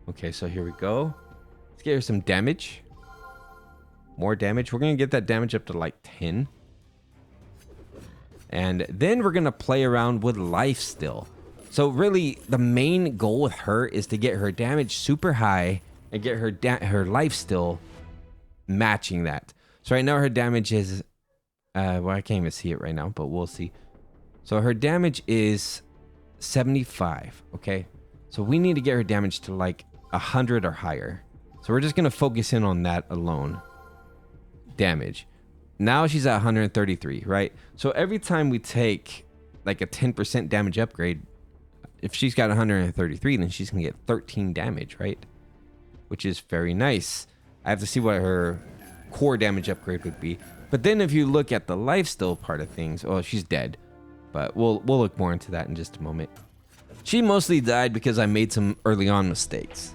Okay, so here we go. Let's get her some damage. More damage. We're going to get that damage up to like 10. And then we're going to play around with life still. So really, the main goal with her is to get her damage super high and get her life still matching that. So right now her damage is, well, I can't even see it right now, but we'll see. So her damage is 75, okay? So we need to get her damage to like 100 or higher. So we're just gonna focus in on that alone. Damage. Now she's at 133, right? So every time we take like a 10% damage upgrade, if she's got 133, then she's going to get 13 damage, right? Which is very nice. I have to see what her core damage upgrade would be. But then if you look at the lifesteal part of things, oh, she's dead. But we'll look more into that in just a moment. She mostly died because I made some early on mistakes.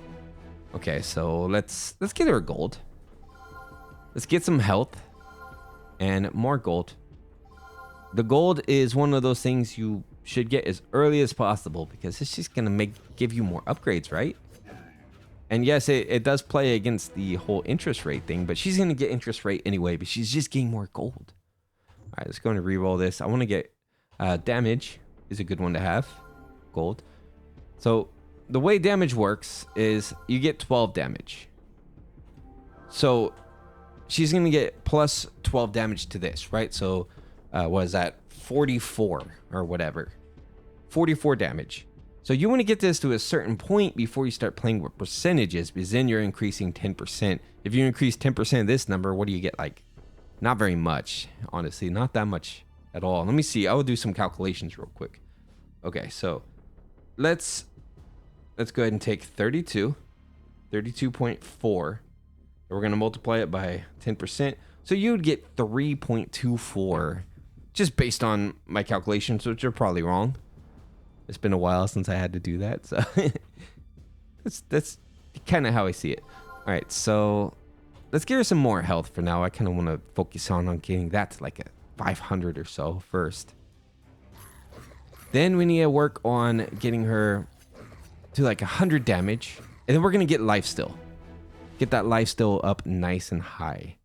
Okay, so let's get her gold. Let's get some health and more gold. The gold is one of those things you should get as early as possible because it's just gonna give you more upgrades, right? And yes, it does play against the whole interest rate thing, but she's gonna get interest rate anyway, but she's just getting more gold. All right, let's go and re-roll this. I want to get damage is a good one to have. Gold. So the way damage works is you get 12 damage. So she's gonna get plus 12 damage to this, right? So what is that? 44 or whatever. 44 damage. So you want to get this to a certain point before you start playing with percentages, because then you're increasing 10%. If you increase 10% of this number, what do you get? Like, not very much, honestly. Not that much at all. Let me see. I will do some calculations real quick. Okay, so let's go ahead and take 32.4. And we're going to multiply it by 10%. So you would get 3.24 just based on my calculations, which are probably wrong. It's been a while since I had to do that, so that's kind of how I see it. All right, so let's give her some more health for now. I kind of want to focus on getting that to like a 500 or so first. Then we need to work on getting her to like 100 damage, and then we're gonna get life steal. Get that life steal up nice and high.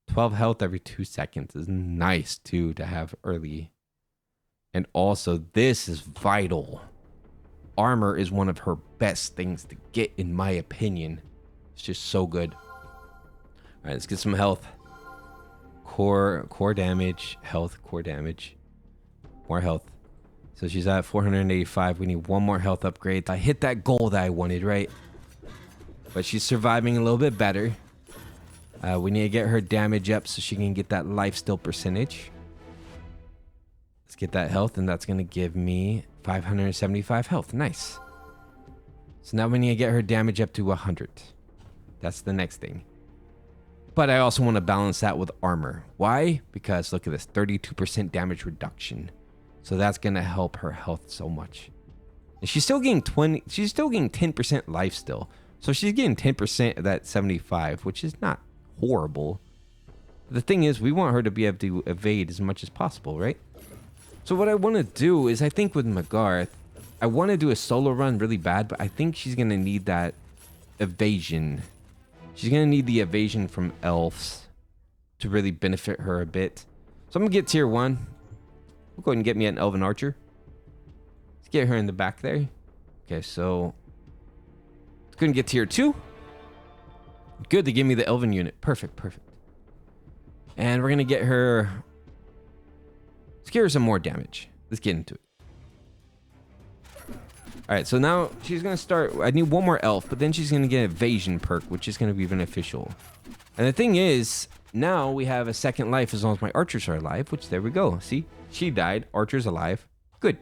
12 health every 2 seconds is nice too to have early. And also, this is vital. Armor is one of her best things to get, in my opinion. It's just so good. All right, let's get some health. Core damage, health, core damage. More health. So she's at 485. We need one more health upgrade. I hit that goal that I wanted, right? But she's surviving a little bit better. We need to get her damage up so she can get that life steal percentage. Let's get that health, and that's going to give me 575 health. Nice. So now we need to get her damage up to 100. That's the next thing. But I also want to balance that with armor. Why? Because look at this, 32% damage reduction. So that's going to help her health so much. And she's still getting 10% life still. So she's getting 10% of that 75, which is not horrible. The thing is, we want her to be able to evade as much as possible, right? So what I want to do is, I think with Magarth, I want to do a solo run really bad, but I think she's going to need that evasion. She's going to need the evasion from elves to really benefit her a bit. So I'm going to get tier 1. We'll go ahead and get me an elven archer. Let's get her in the back there. Okay, so let's go and get tier 2. Good, they give me the elven unit. Perfect. And we're going to get her... Let's give her some more damage. Let's get into it. All right, so now she's going to start... I need one more elf, but then she's going to get evasion perk, which is going to be beneficial. And the thing is, now we have a second life as long as my archers are alive, which there we go. See? She died. Archer's alive. Good.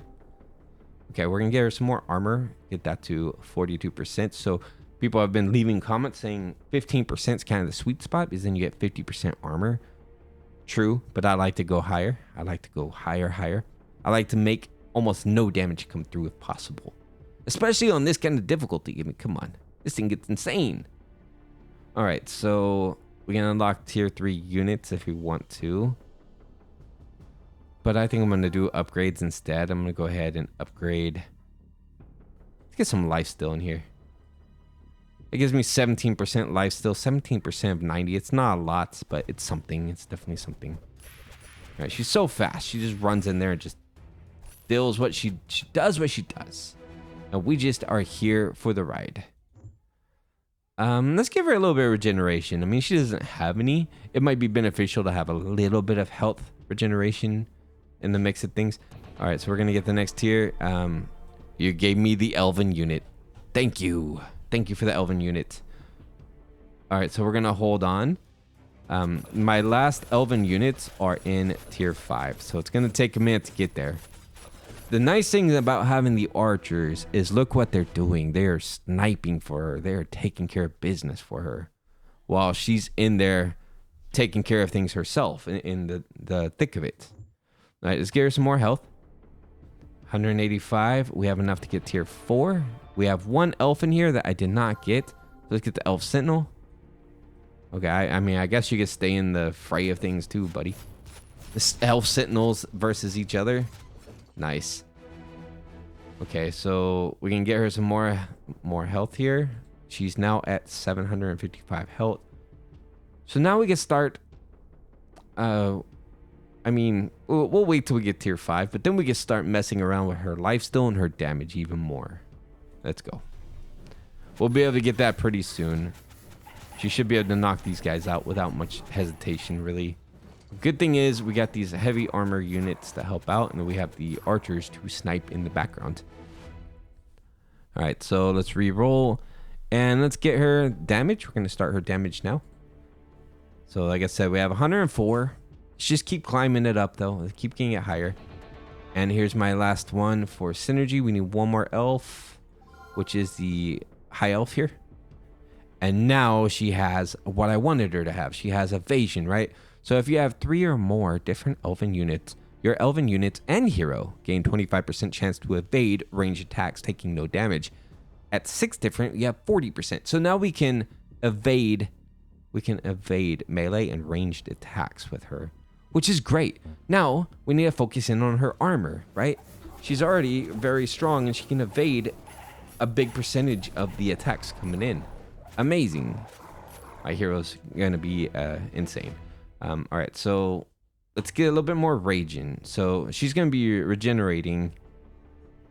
Okay, we're going to get her some more armor. Get that to 42%. So people have been leaving comments saying 15% is kind of the sweet spot, because then you get 50% armor. True, but I like to go higher. I like to go higher. I like to make almost no damage come through if possible. Especially on this kind of difficulty. I mean, come on. This thing gets insane. All right, so we can unlock tier 3 units if we want to. But I think I'm going to do upgrades instead. I'm going to go ahead and upgrade. Let's get some life steal in here. It gives me 17% life steal, 17% of 90. It's not a lot, but it's something. It's definitely something. All right, she's so fast. She just runs in there and just does what she does. And we just are here for the ride. Let's give her a little bit of regeneration. I mean, she doesn't have any. It might be beneficial to have a little bit of health regeneration in the mix of things. All right, so we're going to get the next tier. You gave me the Elven unit. Thank you. Thank you for the Elven unit. All right, so we're going to hold on. My last Elven units are in tier 5, so it's going to take a minute to get there. The nice thing about having the archers is look what they're doing. They are sniping for her. They are taking care of business for her while she's in there taking care of things herself in the thick of it. All right, let's get her some more health. 185. We have enough to get tier 4. We have one elf in here that I did not get. Let's get the elf sentinel. Okay, I mean, I guess you could stay in the fray of things too, buddy. This elf sentinels versus each other. Nice. Okay, so we can get her some more health here. She's now at 755 health. So now we can start. I mean, we'll wait till we get tier 5, but then we can start messing around with her lifesteal and her damage even more. Let's go. We'll be able to get that pretty soon. She should be able to knock these guys out without much hesitation, really. Good thing is we got these heavy armor units to help out, and then we have the archers to snipe in the background. All right, so let's re-roll, and let's get her damage. We're going to start her damage now. So like I said, we have 104. Let's just keep climbing it up, though. Let's keep getting it higher. And here's my last one for synergy. We need one more elf, which is the high elf here. And now she has what I wanted her to have. She has evasion, right? So if you have 3 or more different elven units, your elven units and hero gain 25% chance to evade ranged attacks, taking no damage. At 6 different, you have 40%. So now we can evade melee and ranged attacks with her, which is great. Now we need to focus in on her armor, right? She's already very strong and she can evade a big percentage of the attacks coming in. Amazing. My hero's gonna be insane. All right, so let's get a little bit more raging. So she's gonna be regenerating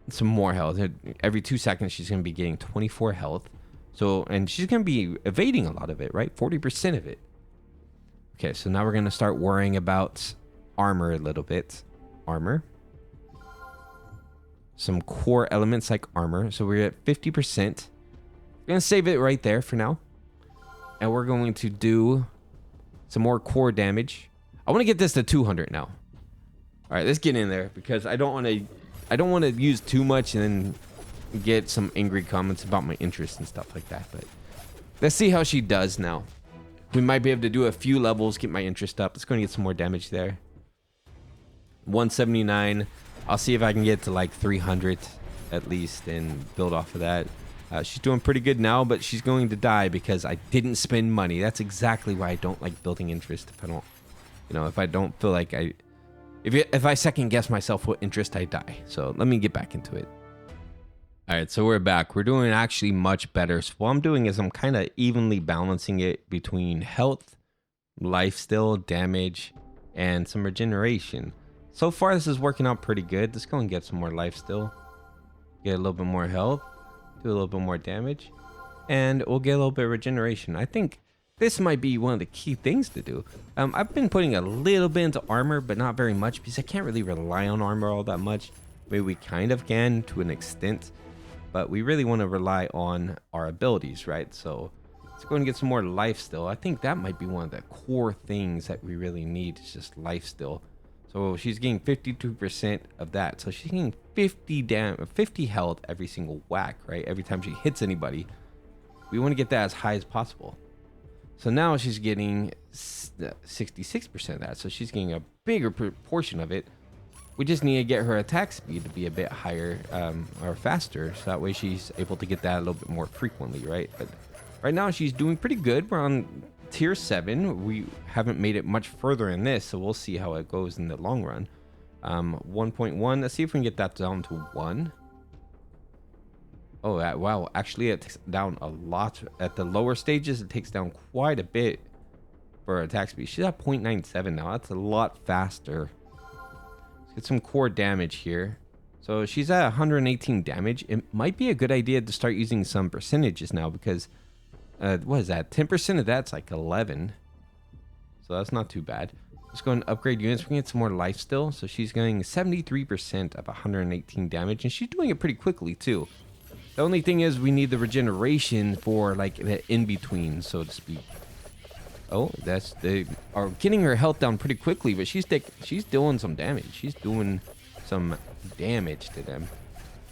some more health every 2 seconds. She's gonna be getting 24 health. So, and she's gonna be evading a lot of it, right? 40% of it. Okay, so now we're gonna start worrying about armor a little bit. Armor. Some core elements like armor. So we're at 50%. We're gonna save it right there for now, and we're going to do some more core damage. I want to get this to 200 now. All right, let's get in there because I don't want to use too much and then get some angry comments about my interest and stuff like that. But let's see how she does now. We might be able to do a few levels, get my interest up. Let's go and get some more damage there. 179. I'll see if I can get to like 300 at least and build off of that. She's doing pretty good now, but she's going to die because I didn't spend money. That's exactly why I don't like building interest. If I don't, if I don't feel like if I second guess myself what interest, I die. So let me get back into it. All right, so we're back. We're doing actually much better. So what I'm doing is I'm kind of evenly balancing it between health, lifesteal, damage, and some regeneration. So far, this is working out pretty good. Let's go and get some more lifesteal. Get a little bit more health. Do a little bit more damage, and we'll get a little bit of regeneration. I think this might be one of the key things to do. I've been putting a little bit into armor, but not very much because I can't really rely on armor all that much. Maybe we kind of can to an extent, but we really want to rely on our abilities, right? So let's go and get some more lifesteal. I think that might be one of the core things that we really need is just lifesteal. So she's getting 52% of that. So she's getting 50 health every single whack, right? Every time she hits anybody. We want to get that as high as possible. So now she's getting 66% of that. So she's getting a bigger proportion of it. We just need to get her attack speed to be a bit higher or faster. So that way she's able to get that a little bit more frequently, right? But right now she's doing pretty good. We're on tier 7. We haven't made it much further in this, so we'll see how it goes in the long run. 1.1. Let's see if we can get that down to 1. Oh, wow. Actually, it takes down a lot. At the lower stages, it takes down quite a bit for attack speed. She's at 0.97 now. That's a lot faster. Let's get some core damage here. So she's at 118 damage. It might be a good idea to start using some percentages now because what is that? 10% of that's like 11. So that's not too bad. Let's go and upgrade units. We can get some more life still. So she's getting 73% of 118 damage. And she's doing it pretty quickly too. The only thing is we need the regeneration for like the in-between, so to speak. Oh, they are getting her health down pretty quickly, but she's doing some damage. She's doing some damage to them.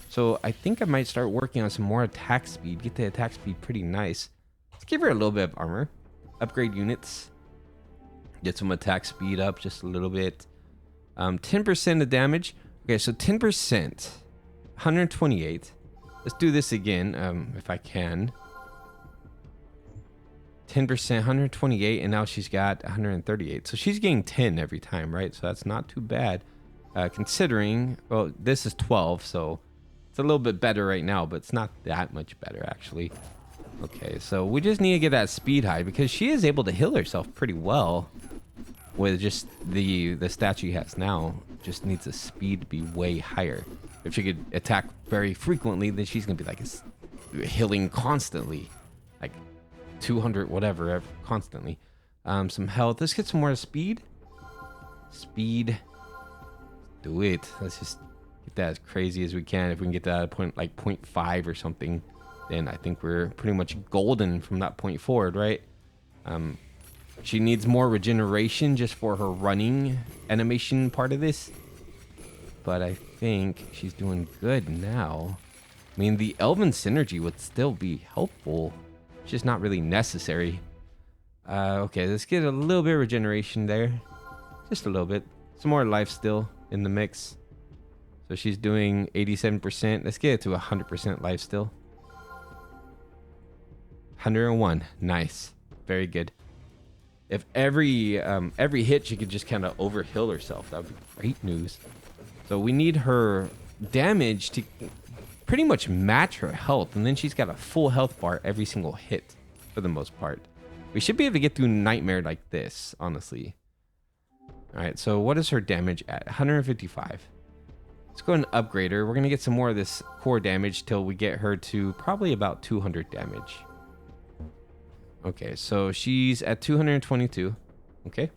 So I think I might start working on some more attack speed. Get the attack speed pretty nice. Let's give her a little bit of armor. Upgrade units. Get some attack speed up just a little bit. 10% of damage. Okay, so 10%, 128. Let's do this again, if I can. 10%, 128, and now she's got 138. So she's getting 10 every time, right? So that's not too bad, considering. Well, this is 12, so it's a little bit better right now, but it's not that much better actually. Okay, so we just need to get that speed high because she is able to heal herself pretty well with just the stat she has now. Just needs the speed to be way higher. If she could attack very frequently, then she's gonna be like healing constantly, like 200 whatever constantly. Some health. Let's get some more speed. Speed. Do it. Let's just get that as crazy as we can. If we can get that at a point like 0.5 or something, then I think we're pretty much golden from that point forward, right? She needs more regeneration just for her running animation part of this, but I think she's doing good now. I mean, the Elven synergy would still be helpful. It's just not really necessary. Okay, let's get a little bit of regeneration there. Just a little bit. Some more life still in the mix. So she's doing 87%. Let's get it to 100% life still. 101. Nice. Very good. If every hit she could just kind of overheal herself, that would be great news. So we need her damage to pretty much match her health, and then she's got a full health bar every single hit for the most part. We should be able to get through Nightmare like this, honestly. All right, so what is her damage at? 155. Let's go and upgrade her. We're gonna get some more of this core damage till we get her to probably about 200 damage. Okay, so she's at 222. Okay,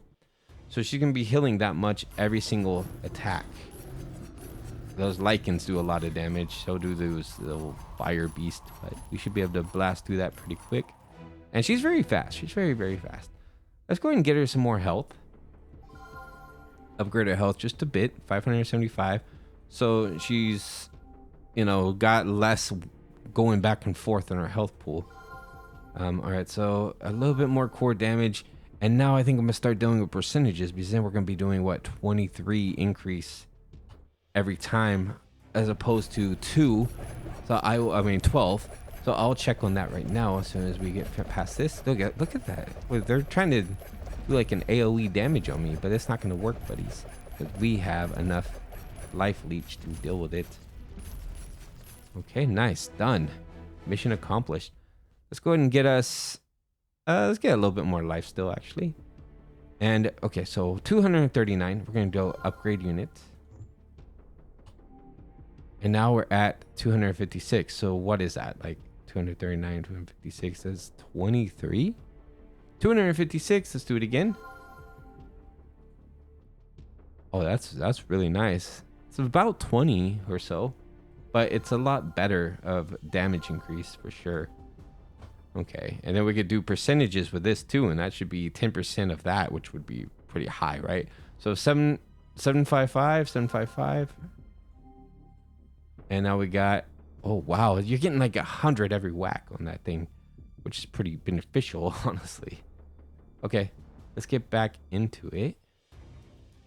so she's gonna be healing that much every single attack. Those Lycans do a lot of damage. So do those little fire beast, but we should be able to blast through that pretty quick. And she's very fast. She's very, very fast. Let's go ahead and get her some more health. Upgrade her health just a bit, 575. So she's, you know, got less going back and forth in her health pool. All right, so a little bit more core damage, and now I think I'm gonna start dealing with percentages, because then we're gonna be doing what, 23 increase every time as opposed to 2. So I mean 12. So I'll check on that right now as soon as we get past this. Look at that. Wait, they're trying to do like an AoE damage on me, but it's not gonna work, buddies, because we have enough life leech to deal with it. Okay, nice, done. Mission accomplished. Let's go ahead and get us, let's get a little bit more life still, actually. And, okay, so 239. We're going to go upgrade unit. And now we're at 256. So what is that? Like 239, 256, that's 23? 256, let's do it again. Oh, that's really nice. It's about 20 or so, but it's a lot better of damage increase for sure. Okay, and then we could do percentages with this too, and that should be 10% of that, which would be pretty high, right? So 755, 755. And now we got, oh wow, you're getting like 100 every whack on that thing, which is pretty beneficial, honestly. Okay, let's get back into it.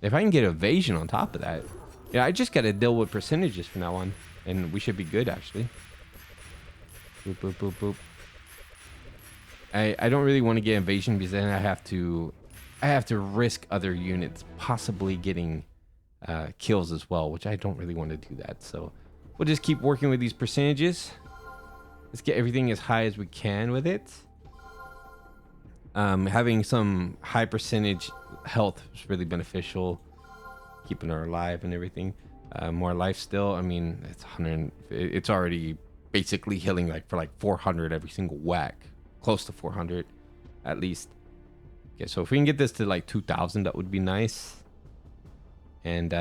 If I can get evasion on top of that, yeah, I just got to deal with percentages from now on, and we should be good actually. Boop, boop, boop, boop. I don't really want to get evasion because then I have to risk other units possibly getting kills as well, which I don't really want to do that. So we'll just keep working with these percentages. Let's get everything as high as we can with it. Having some high percentage health is really beneficial, keeping her alive and everything. More life still. I mean, it's 100. It's already basically healing like for like 400 every single whack. Close to 400 at least. Okay, so if we can get this to like 2,000, that would be nice. And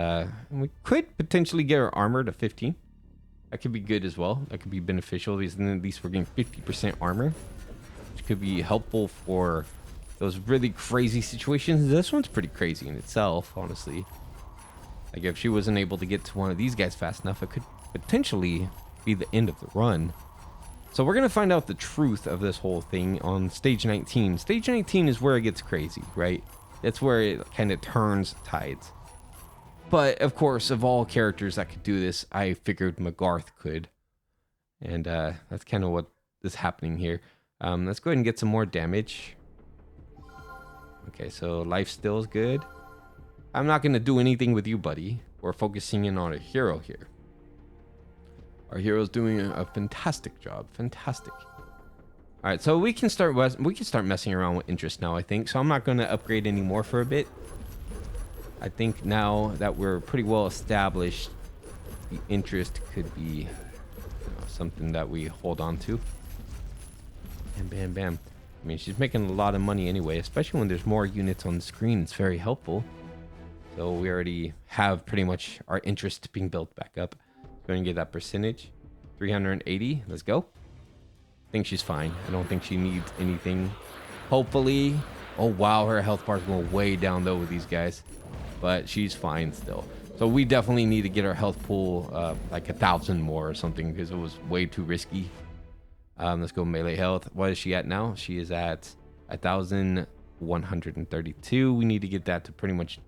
we could potentially get our armor to 15. That could be good as well. That could be beneficial, because then at least we're getting 50% armor, which could be helpful for those really crazy situations. This one's pretty crazy in itself, honestly. Like if she wasn't able to get to one of these guys fast enough, it could potentially be the end of the run. So we're going to find out the truth of this whole thing on stage 19. Stage 19 is where it gets crazy, right? That's where it kind of turns tides. But of course, of all characters that could do this, I figured Magarth could. And that's kind of what is happening here. Let's go ahead and get some more damage. Okay, so life still is good. I'm not going to do anything with you, buddy. We're focusing in on a hero here. Our hero's doing a fantastic job. Fantastic. All right, so we can start messing around with interest now, I think. So I'm not going to upgrade anymore for a bit. I think now that we're pretty well established, the interest could be something that we hold on to. And bam, bam. I mean, she's making a lot of money anyway, especially when there's more units on the screen. It's very helpful. So we already have pretty much our interest being built back up. Go and get that percentage. 380. Let's go. I think she's fine. I don't think she needs anything. Hopefully. Oh, wow. Her health bar's going way down low with these guys. But she's fine still. So we definitely need to get our health pool like 1,000 more or something because it was way too risky. Let's go melee health. What is she at now? She is at 1,132. We need to get that to pretty much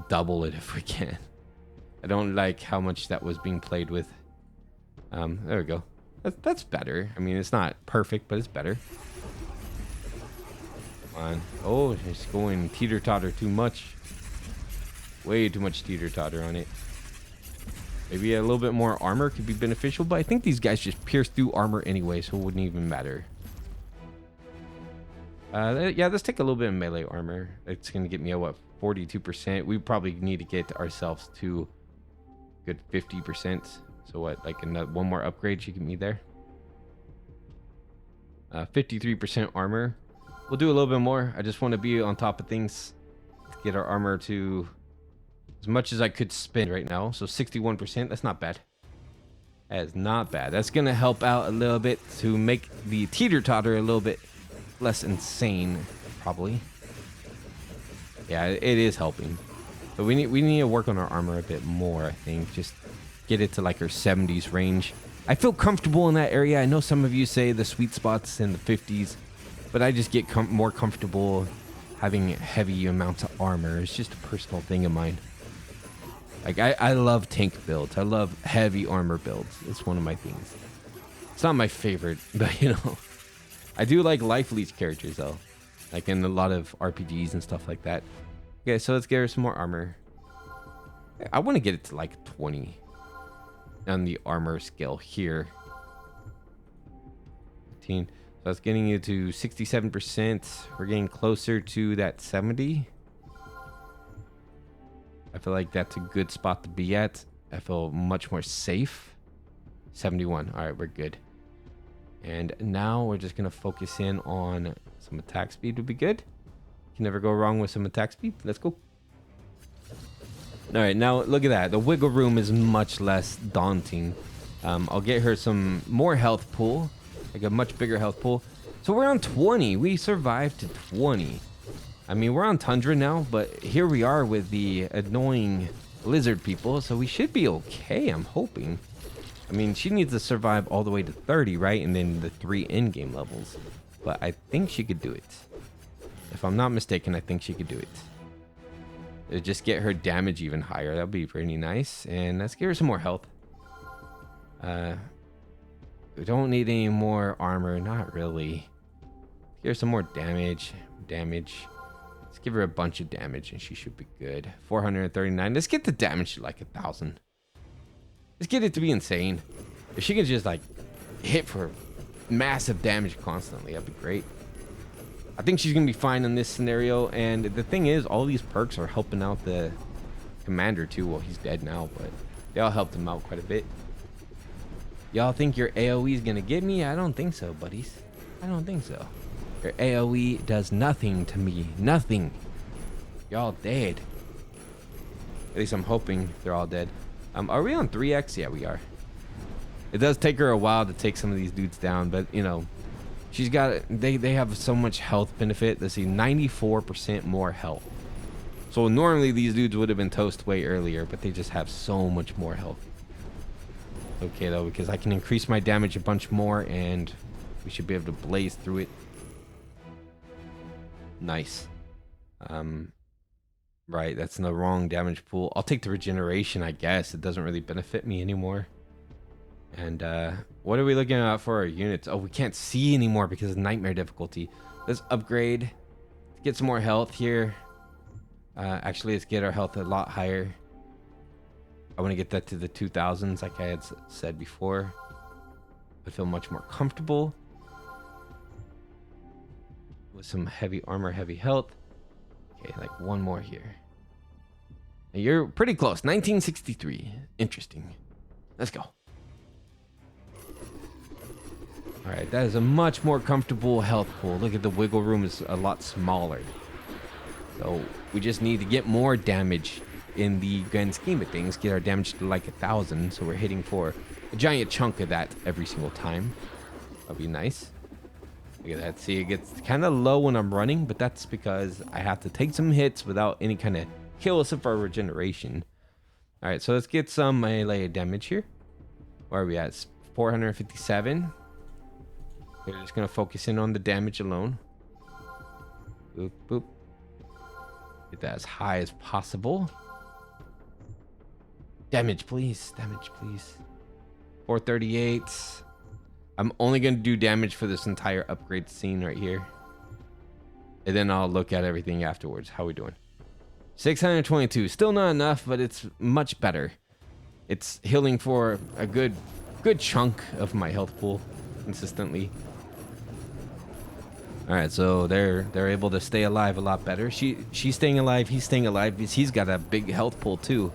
double it if we can. I don't like how much that was being played with. There we go. That's better. I mean, it's not perfect, but it's better. Come on. Oh, it's going teeter-totter too much. Way too much teeter-totter on it. Maybe a little bit more armor could be beneficial, but I think these guys just pierce through armor anyway, so it wouldn't even matter. Yeah, let's take a little bit of melee armor. It's going to get me at, what, 42%? We probably need to get ourselves to good 50%. So what, like one more upgrade should get me there? 53% armor. We'll do a little bit more. I just want to be on top of things. Get our armor to as much as I could spend right now. So 61%, that's not bad. That is not bad. That's going to help out a little bit to make the teeter-totter a little bit less insane, probably. Yeah, it is helping. But we need to work on our armor a bit more, I think. Just get it to like our 70s range. I feel comfortable in that area. I know some of you say the sweet spot's in the 50s, but I just get more comfortable having heavy amounts of armor. It's just a personal thing of mine. Like, I love tank builds. I love heavy armor builds. It's one of my things. It's not my favorite, but, you know. I do like life leech characters, though. Like in a lot of RPGs and stuff like that. Okay, so let's get her some more armor. I want to get it to, like, 20 on the armor scale here. 15. So that's getting you to 67%. We're getting closer to that 70. I feel like that's a good spot to be at. I feel much more safe. 71. All right, we're good. And now we're just going to focus in on some attack speed would be good. Can never go wrong with some attack speed. Let's go. All right, now look at that. The wiggle room is much less daunting. I'll get her some more health pool, like a much bigger health pool. So we're on 20. We survived to 20. I mean, we're on Tundra now, but here we are with the annoying lizard people, so we should be okay, I'm hoping. I mean, she needs to survive all the way to 30, right? And then the 3 in-game levels. But I think she could do it. If I'm not mistaken, I think she could do it. It'll just get her damage even higher. That'll be pretty nice. And let's give her some more health. We don't need any more armor. Not really. Give her some more damage. Let's give her a bunch of damage and she should be good. 439. Let's get the damage to like 1,000. Let's get it to be insane. If she can just like hit for massive damage constantly, that'd be great. I think she's gonna be fine in this scenario. And the thing is, all these perks are helping out the commander too. Well, he's dead now, but they all helped him out quite a bit. Y'all think your AoE is gonna get me? I don't think so, buddies. I don't think so. Your AoE does nothing to me. Nothing. Y'all dead. At least I'm hoping they're all dead. Are we on 3x? Yeah, we are. It does take her a while to take some of these dudes down, but you know, she's got they have so much health benefit. Let's see, 94% more health. So normally these dudes would have been toast way earlier, but they just have so much more health. Okay though, because I can increase my damage a bunch more and we should be able to blaze through it. Nice. Right, that's in the wrong damage pool. I'll take the regeneration, I guess. It doesn't really benefit me anymore. And what are we looking at for our units? Oh, we can't see anymore because of nightmare difficulty. Let's upgrade. Get some more health here. Actually, let's get our health a lot higher. I want to get that to the 2000s like I had said before. I feel much more comfortable with some heavy armor, heavy health. Okay, like one more here. You're pretty close. 1963. Interesting. Let's go. All right, that is a much more comfortable health pool. Look at the wiggle room is a lot smaller. So we just need to get more damage in the grand scheme of things. Get our damage to like 1,000. So we're hitting for a giant chunk of that every single time. That'll be nice. Look at that. See, it gets kind of low when I'm running, but that's because I have to take some hits without any kind of kill except for regeneration. All right, so let's get some melee damage here. Where are we at? 457. We're just going to focus in on the damage alone. Boop, boop. Get that as high as possible. Damage, please. Damage, please. 438. I'm only going to do damage for this entire upgrade scene right here. And then I'll look at everything afterwards. How we doing? 622. Still not enough, but it's much better. It's healing for a good chunk of my health pool consistently. All right, so they're able to stay alive a lot better. She's staying alive. He's staying alive because he's got a big health pool too.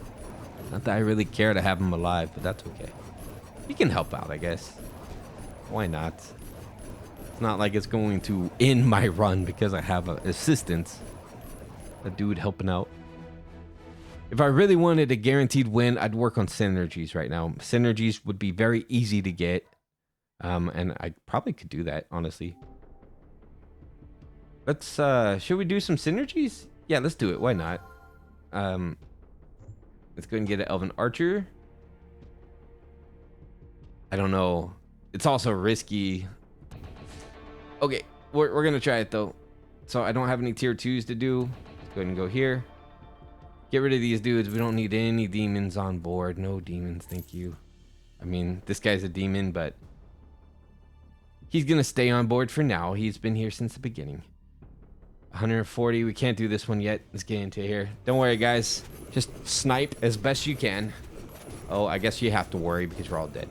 Not that I really care to have him alive, but that's okay. He can help out, I guess. Why not? It's not like it's going to end my run because I have an assistance. A dude helping out. If I really wanted a guaranteed win, I'd work on synergies right now. Synergies would be very easy to get. And I probably could do that, honestly. Let's, should we do some synergies? Yeah, let's do it. Why not? Let's go and get an Elven Archer. I don't know. It's also risky. Okay, we're gonna try it though. So I don't have any tier 2s to do. Let's go ahead and go here. Get rid of these dudes. We don't need any demons on board. No demons, thank you. I mean, this guy's a demon, but he's gonna stay on board for now. He's been here since the beginning. 140. We can't do this one yet. Let's get into here. Don't worry, guys. Just snipe as best you can. Oh, I guess you have to worry because we're all dead.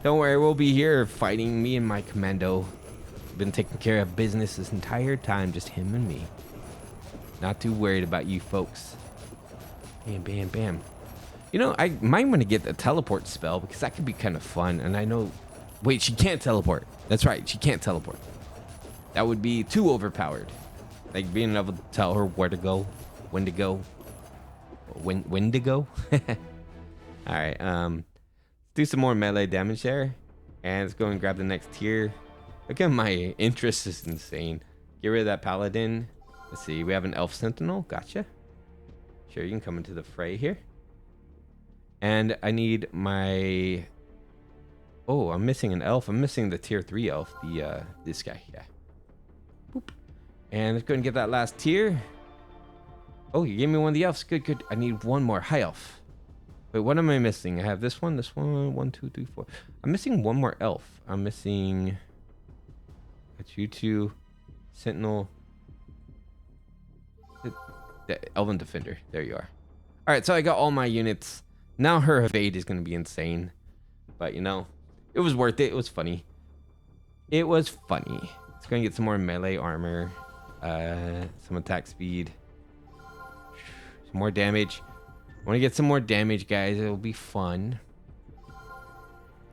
Don't worry, we'll be here fighting. Me and my commando. Been taking care of business this entire time, just him and me. Not too worried about you folks. Bam, bam, bam. You know, I might want to get the teleport spell because that could be kind of fun. And I know... Wait, she can't teleport. That's right, she can't teleport. That would be too overpowered. Like being able to tell her where to go, when to go, when to go. All right, do some more melee damage there, and let's go and grab the next tier. Look at my interest is insane. Get rid of that paladin. Let's see, we have an elf sentinel. Gotcha. Sure, you can come into the fray here. And I need my... Oh, I'm missing an elf. I'm missing the tier 3 elf. The this guy. Yeah. Boop. And let's go and get that last tier. Oh, you gave me one of the elves. Good, good. I need one more. High elf. Wait, what am I missing? I have this one, 1, 2, 3, 4. I'm missing one more elf. I'm missing... That's you two. Sentinel. The Elven Defender. There you are. All right, so I got all my units. Now her evade is going to be insane. But, you know, it was worth it. It was funny. It was funny. Let's go and get some more melee armor. Some attack speed. Some more damage. I want to get some more damage, guys. It'll be fun.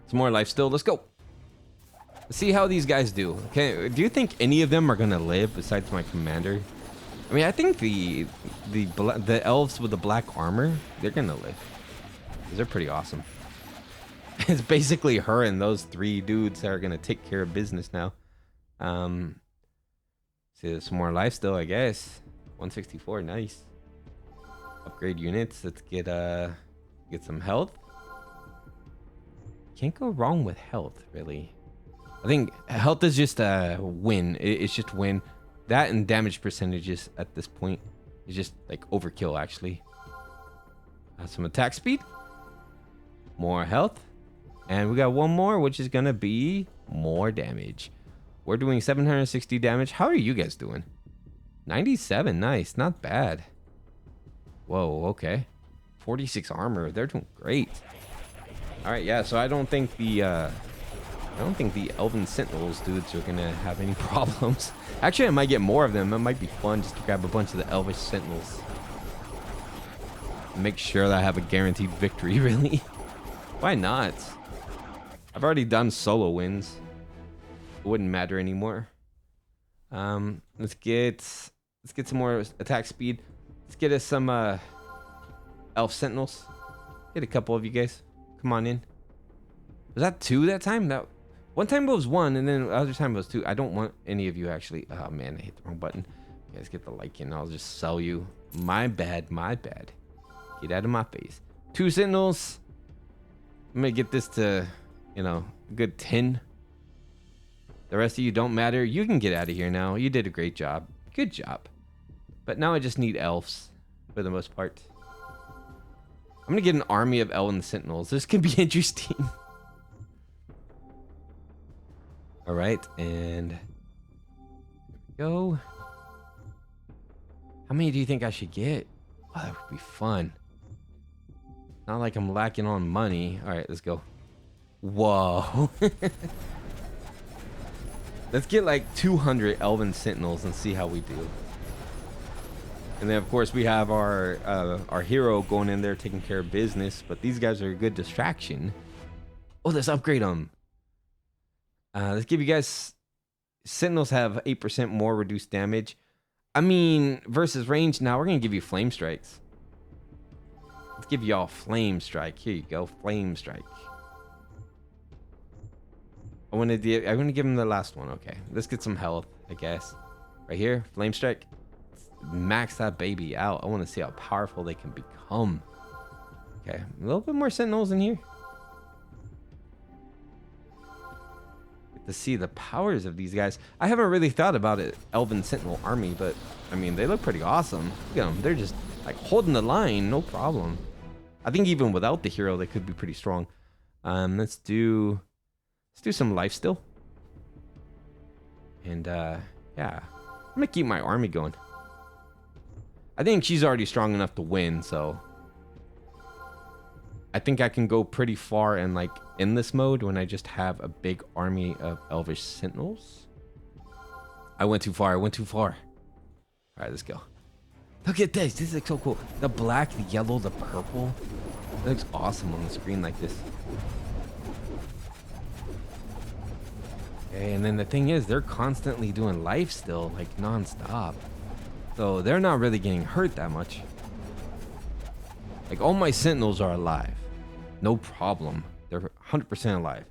Some more life still. Let's go. Let's see how these guys do. Okay, do you think any of them are going to live besides my commander? I mean, I think the elves with the black armor, they're going to live. They're pretty awesome. It's basically her and those 3 dudes that are going to take care of business now. See, there's some more life still, I guess. 164, nice. Upgrade units. Let's get some health. Can't go wrong with health, really. I think health is just a win. It's just win. That and damage percentages at this point. It's just like overkill, actually. Some attack speed. More health. And we got one more, which is going to be more damage. We're doing 760 damage. How are you guys doing? 97. Nice. Not bad. Whoa, okay. 46 armor. They're doing great. All right, yeah. So I don't think the Elven Sentinels dudes are gonna have any problems. Actually, I might get more of them. It might be fun just to grab a bunch of the Elvish Sentinels. Make sure that I have a guaranteed victory. Really? Why not? I've already done solo wins. It wouldn't matter anymore. Let's get some more attack speed. Let's get us some Elf Sentinels. Get a couple of you guys. Come on in. Was that 2 that time? That one time it was 1, and then the other time it was 2. I don't want any of you actually. Oh man, I hit the wrong button. You guys get the Lycan. I'll just sell you. My bad. My bad. Get out of my face. 2 Sentinels. I'm gonna get this to, you know, a good 10. The rest of you don't matter. You can get out of here now. You did a great job. Good job. But now I just need elves for the most part. I'm gonna get an army of Elven Sentinels. This can be interesting. All right, and there we go. How many do you think I should get? Oh, that would be fun. Not like I'm lacking on money. All right, let's go. Whoa. Let's get like 200 Elven Sentinels and see how we do. And then, of course, we have our hero going in there taking care of business. But these guys are a good distraction. Oh, let's upgrade them. Let's give you guys... Sentinels have 8% more reduced damage. I mean, versus range. Now we're going to give you Flame Strikes. Let's give y'all Flame Strike. Here you go. Flame Strike. I'm going to give him the last one. Okay. Let's get some health, I guess. Right here. Flame Strike. Max that baby out. I want to see how powerful they can become. Okay, a little bit more Sentinels in here. Get to see the powers of these guys. I haven't really thought about it, Elven Sentinel army, but I mean, they look pretty awesome. Look at them. They're just like holding the line, no problem. I think even without the hero, they could be pretty strong. Let's do some lifesteal. And yeah, I'm gonna keep my army going. I think she's already strong enough to win, so I think I can go pretty far in like in this mode when I just have a big army of Elvish Sentinels. I went too far. I went too far. All right, let's go. Look at this. This looks so cool. The black, the yellow, the purple. It looks awesome on the screen like this. Okay, and then the thing is, they're constantly doing life still, like non-stop. So they're not really getting hurt that much. Like all my Sentinels are alive. No problem. They're 100% alive.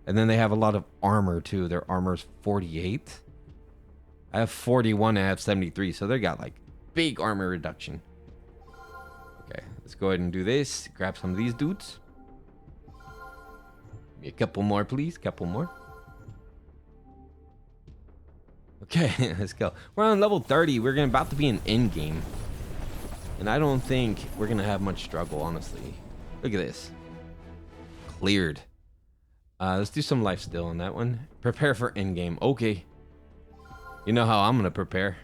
And then they have a lot of armor too. Their armor's 48. I have 41, I have 73. So they got like big armor reduction. Okay, let's go ahead and do this. Grab some of these dudes. Give me a couple more, please. Couple more. Okay, let's go. We're on level 30. We're about to be in Endgame. And I don't think we're going to have much struggle, honestly. Look at this. Cleared. Let's do some lifesteal on that one. Prepare for Endgame. Okay. You know how I'm going to prepare.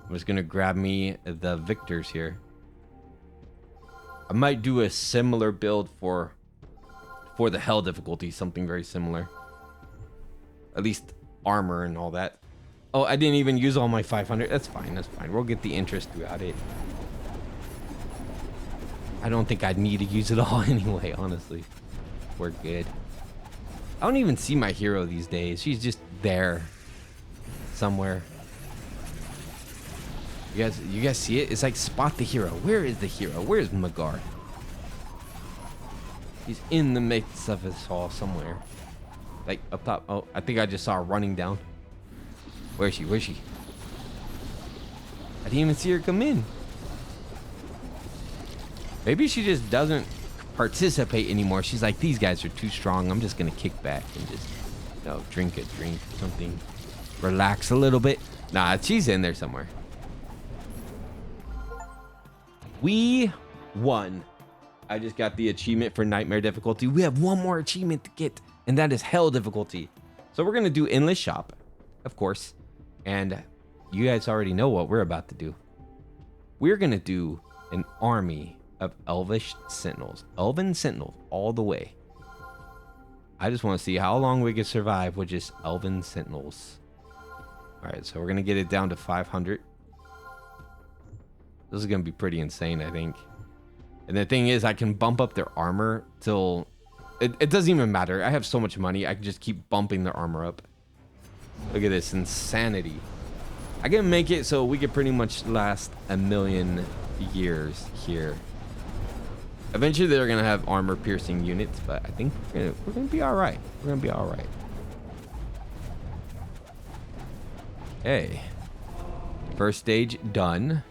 I'm just going to grab me the victors here. I might do a similar build for the hell difficulty. Something very similar. At least... armor and all that. Oh, I didn't even use all my 500. That's fine. That's fine. We'll get the interest throughout it. I don't think I'd need to use it all anyway, honestly. We're good. I don't even see my hero these days. She's just there somewhere. You guys see it? It's like spot the hero. Where is the hero? Where is Magarth? He's in the midst of us all somewhere. Like up top. Oh, I think I just saw her running down. Where is she? Where is she? I didn't even see her come in. Maybe she just doesn't participate anymore. She's like, these guys are too strong. I'm just gonna kick back and just, you know, drink a drink or something. Relax a little bit. Nah, she's in there somewhere. We won. I just got the achievement for nightmare difficulty. We have one more achievement to get, and that is hell difficulty. So we're gonna do endless shop, of course, and you guys already know what we're about to do. We're gonna do an army of elvish sentinels, elven sentinels all the way. I just want to see how long we can survive with just elven sentinels. All right, so we're gonna get it down to 500. This is gonna be pretty insane, I think. And the thing is, I can bump up their armor till it doesn't even matter. I have so much money, I can just keep bumping their armor up. Look at this insanity. I can make it so we could pretty much last 1,000,000 years here. Eventually, they're gonna have armor piercing units, but I think we're gonna be all right. We're gonna be all right. Hey, first stage done.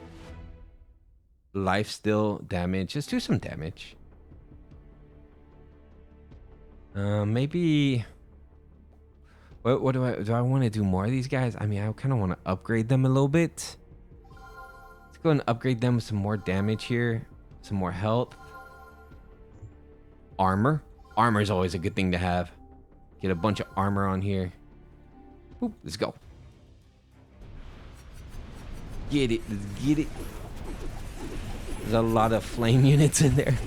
Life still damage. Let's do some damage. Maybe. What do I want to do more of these guys? I mean, I kind of want to upgrade them a little bit. Let's go and upgrade them with some more damage here, some more health. Armor. Armor is always a good thing to have. Get a bunch of armor on here. Boop, let's go. Get it. Let's get it. There's a lot of flame units in there.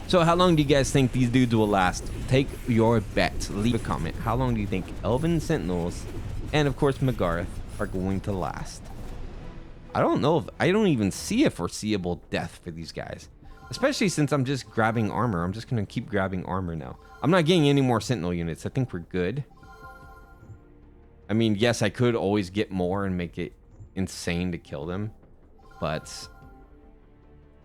So how long do you guys think these dudes will last? Take your bet. Leave a comment. How long do you think Elven Sentinels and of course Magarth are going to last? I don't know if I don't even see a foreseeable death for these guys. Especially since I'm just grabbing armor. I'm just going to keep grabbing armor now. I'm not getting any more Sentinel units. I think we're good. I mean, yes, I could always get more and make it insane to kill them. But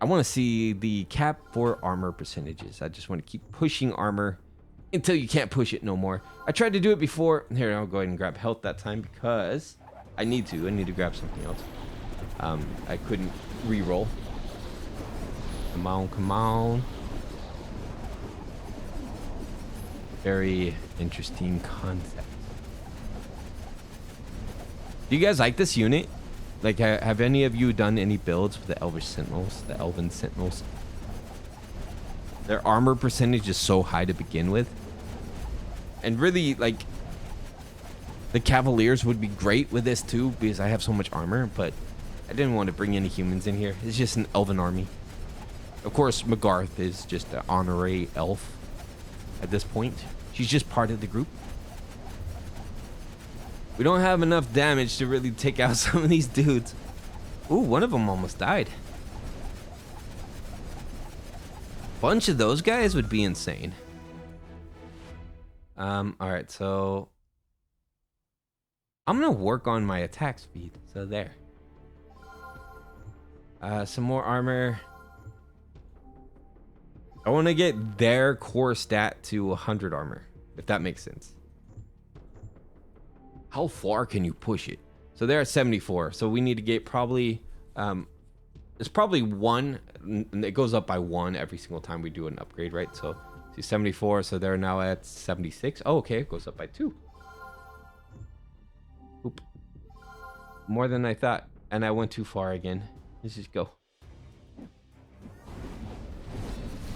I want to see the cap for armor percentages. I just want to keep pushing armor until you can't push it no more. I tried to do it before. Here, I'll go ahead and grab health that time because I need to. I need to grab something else. I couldn't re-roll. Come on, come on. Very interesting concept. Do you guys like this unit? Like, have any of you done any builds with the Elvish Sentinels, the Elven Sentinels? Their armor percentage is so high to begin with. And really, like, the Cavaliers would be great with this too, because I have so much armor, but I didn't want to bring any humans in here. It's just an Elven army. Of course, Magarth is just an honorary elf at this point. She's just part of the group. We don't have enough damage to really take out some of these dudes. Ooh, one of them almost died. Bunch of those guys would be insane. All right, so I'm gonna work on my attack speed. So there. Some more armor. I want to get their core stat to 100 armor, if that makes sense. How far can you push it? So they're at 74. So we need to get probably, it's probably 1, and it goes up by 1 every single time we do an upgrade, right? So see 74, so they're now at 76. Oh, okay, it goes up by 2. Oop. More than I thought, and I went too far again. Let's just go.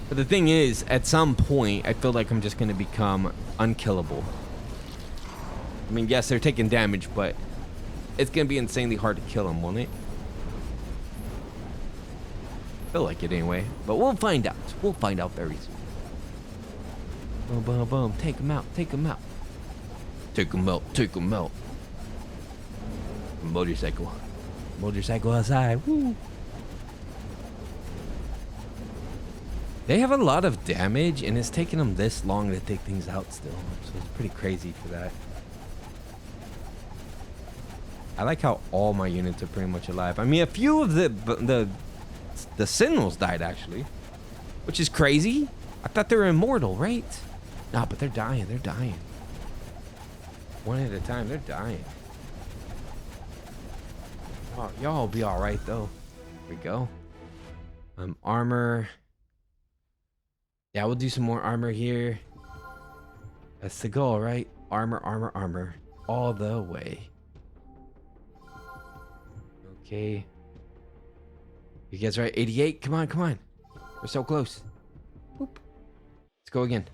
But the thing is, at some point, I feel like I'm just gonna become unkillable. I mean, yes, they're taking damage, but it's gonna be insanely hard to kill them, won't it? I feel like it anyway, but we'll find out. We'll find out very soon. Boom, boom, boom. Take them out. Take them out. Take them out. Take them out. Motorcycle. Motorcycle outside. Woo. They have a lot of damage, and it's taking them this long to take things out still. So it's pretty crazy for that. I like how all my units are pretty much alive. I mean, a few of the Sentinels died, actually. Which is crazy. I thought they were immortal, right? No, but they're dying. They're dying. One at a time, they're dying. Oh, y'all will be alright, though. Here we go. Armor. Yeah, we'll do some more armor here. That's the goal, right? Armor, armor, armor. All the way. Okay. You guys right? 88. Come on, come on. We're so close. Boop. Let's go again.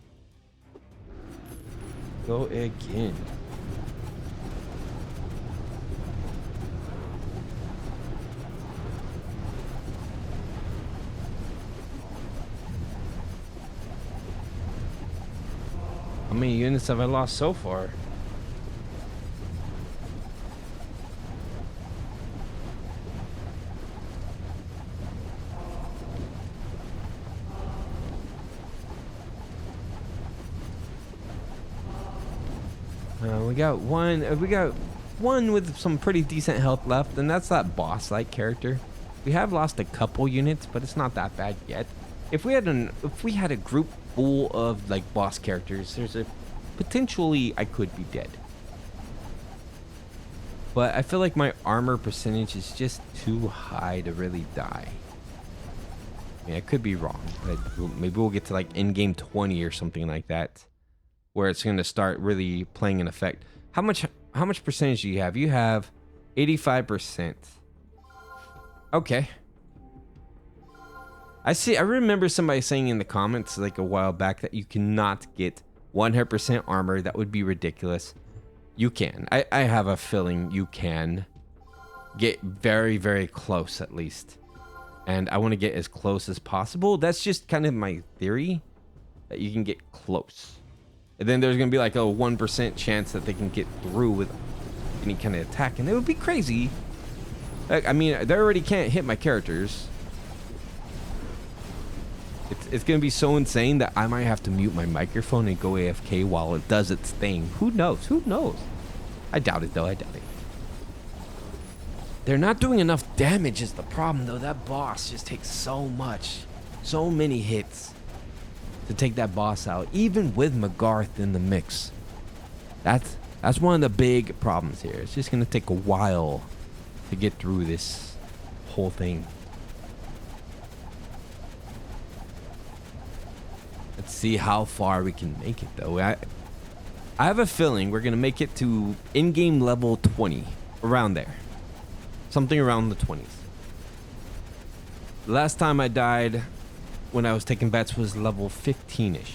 Go again. How many units have I lost so far? We got one. We got one with some pretty decent health left, and that's that boss-like character. We have lost a couple units, but it's not that bad yet. If we had a group full of like boss characters, there's a potentially I could be dead. But I feel like my armor percentage is just too high to really die. I mean, I could be wrong. Maybe we'll get to like Endgame 20 or something like that, where it's going to start really playing an effect. How much percentage do you have? You have 85%. Okay. I remember somebody saying in the comments like a while back that you cannot get 100% armor. That would be ridiculous. You can. I have a feeling you can get very, very close at least. And I want to get as close as possible. That's just kind of my theory, that you can get close. And then there's going to be like a 1% chance that they can get through with any kind of attack. And it would be crazy. Like, I mean, they already can't hit my characters. It's going to be so insane that I might have to mute my microphone and go AFK while it does its thing. Who knows? Who knows? I doubt it, though. I doubt it. They're not doing enough damage is the problem, though. That boss just takes so much. So many hits to take that boss out, even with Magarth in the mix. That's one of the big problems here. It's just going to take a while to get through this whole thing. Let's see how far we can make it, though. I have a feeling we're going to make it to in-game level 20. Around there. Something around the 20s. The last time I died when I was taking bets was level 15-ish.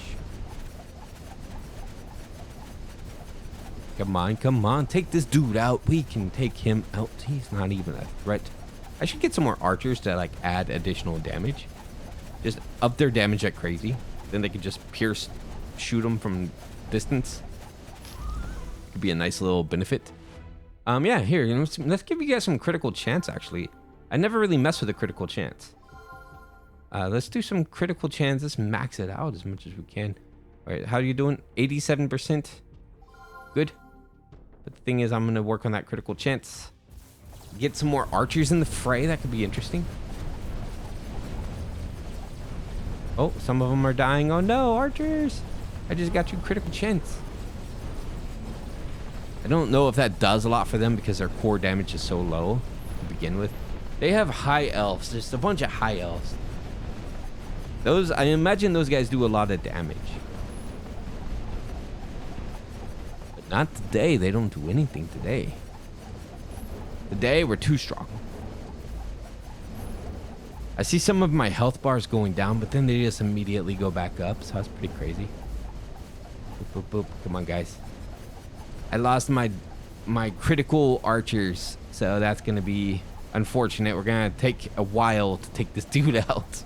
Come on, come on. Take this dude out. We can take him out. He's not even a threat. I should get some more archers to like add additional damage. Just up their damage like crazy. Then they could just shoot them from distance. Could be a nice little benefit. Yeah, here, let's give you guys some critical chance, actually. I never really mess with a critical chance. Let's do some critical chance. Let's max it out as much as we can. All right, how are you doing? 87%. Good. But the thing is, I'm going to work on that critical chance. Get some more archers in the fray. That could be interesting. Oh, some of them are dying. Oh no, archers! I just got you critical chance. I don't know if that does a lot for them because their core damage is so low to begin with. They have high elves. There's a bunch of high elves. I imagine those guys do a lot of damage. But not today. They don't do anything today. Today, we're too strong. I see some of my health bars going down, but then they just immediately go back up, so that's pretty crazy. Boop, boop, boop. Come on, guys. I lost my critical archers, so that's going to be unfortunate. We're going to take a while to take this dude out.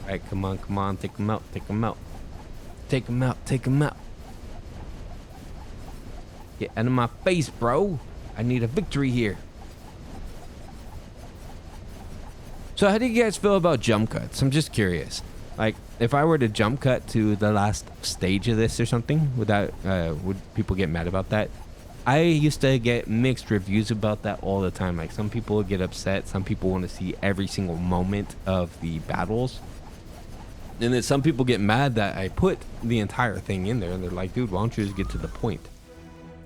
All right, come on, come on. Take him out, take him out. Take him out, take him out. Get out of my face, bro. I need a victory here. So how do you guys feel about jump cuts? I'm just curious. Like, if I were to jump cut to the last stage of this or something, would people get mad about that? I used to get mixed reviews about that all the time. Like, some people would get upset. Some people want to see every single moment of the battles. And then some people get mad that I put the entire thing in there. And they're like, dude, why don't you just get to the point?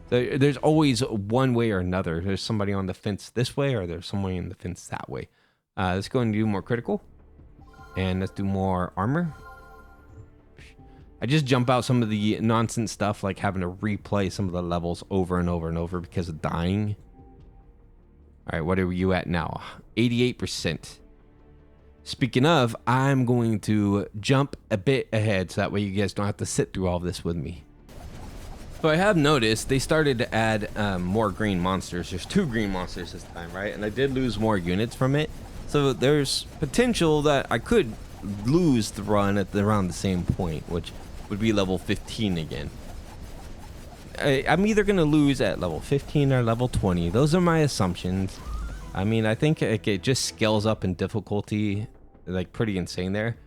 There's always one way or another. There's somebody on the fence this way, or there's somebody on the fence that way. Let's go and do more critical. And let's do more armor. I just jump out some of the nonsense stuff, like having to replay some of the levels over and over and over because of dying. All right, what are you at now? 88%. Speaking of, I'm going to jump a bit ahead so that way you guys don't have to sit through all this with me. So I have noticed they started to add more green monsters. There's 2 green monsters this time, right? And I did lose more units from it. So there's potential that I could lose the run at around the same point, which would be level 15 again. I'm either going to lose at level 15 or level 20. Those are my assumptions. I mean, I think it just scales up in difficulty, like pretty insane there.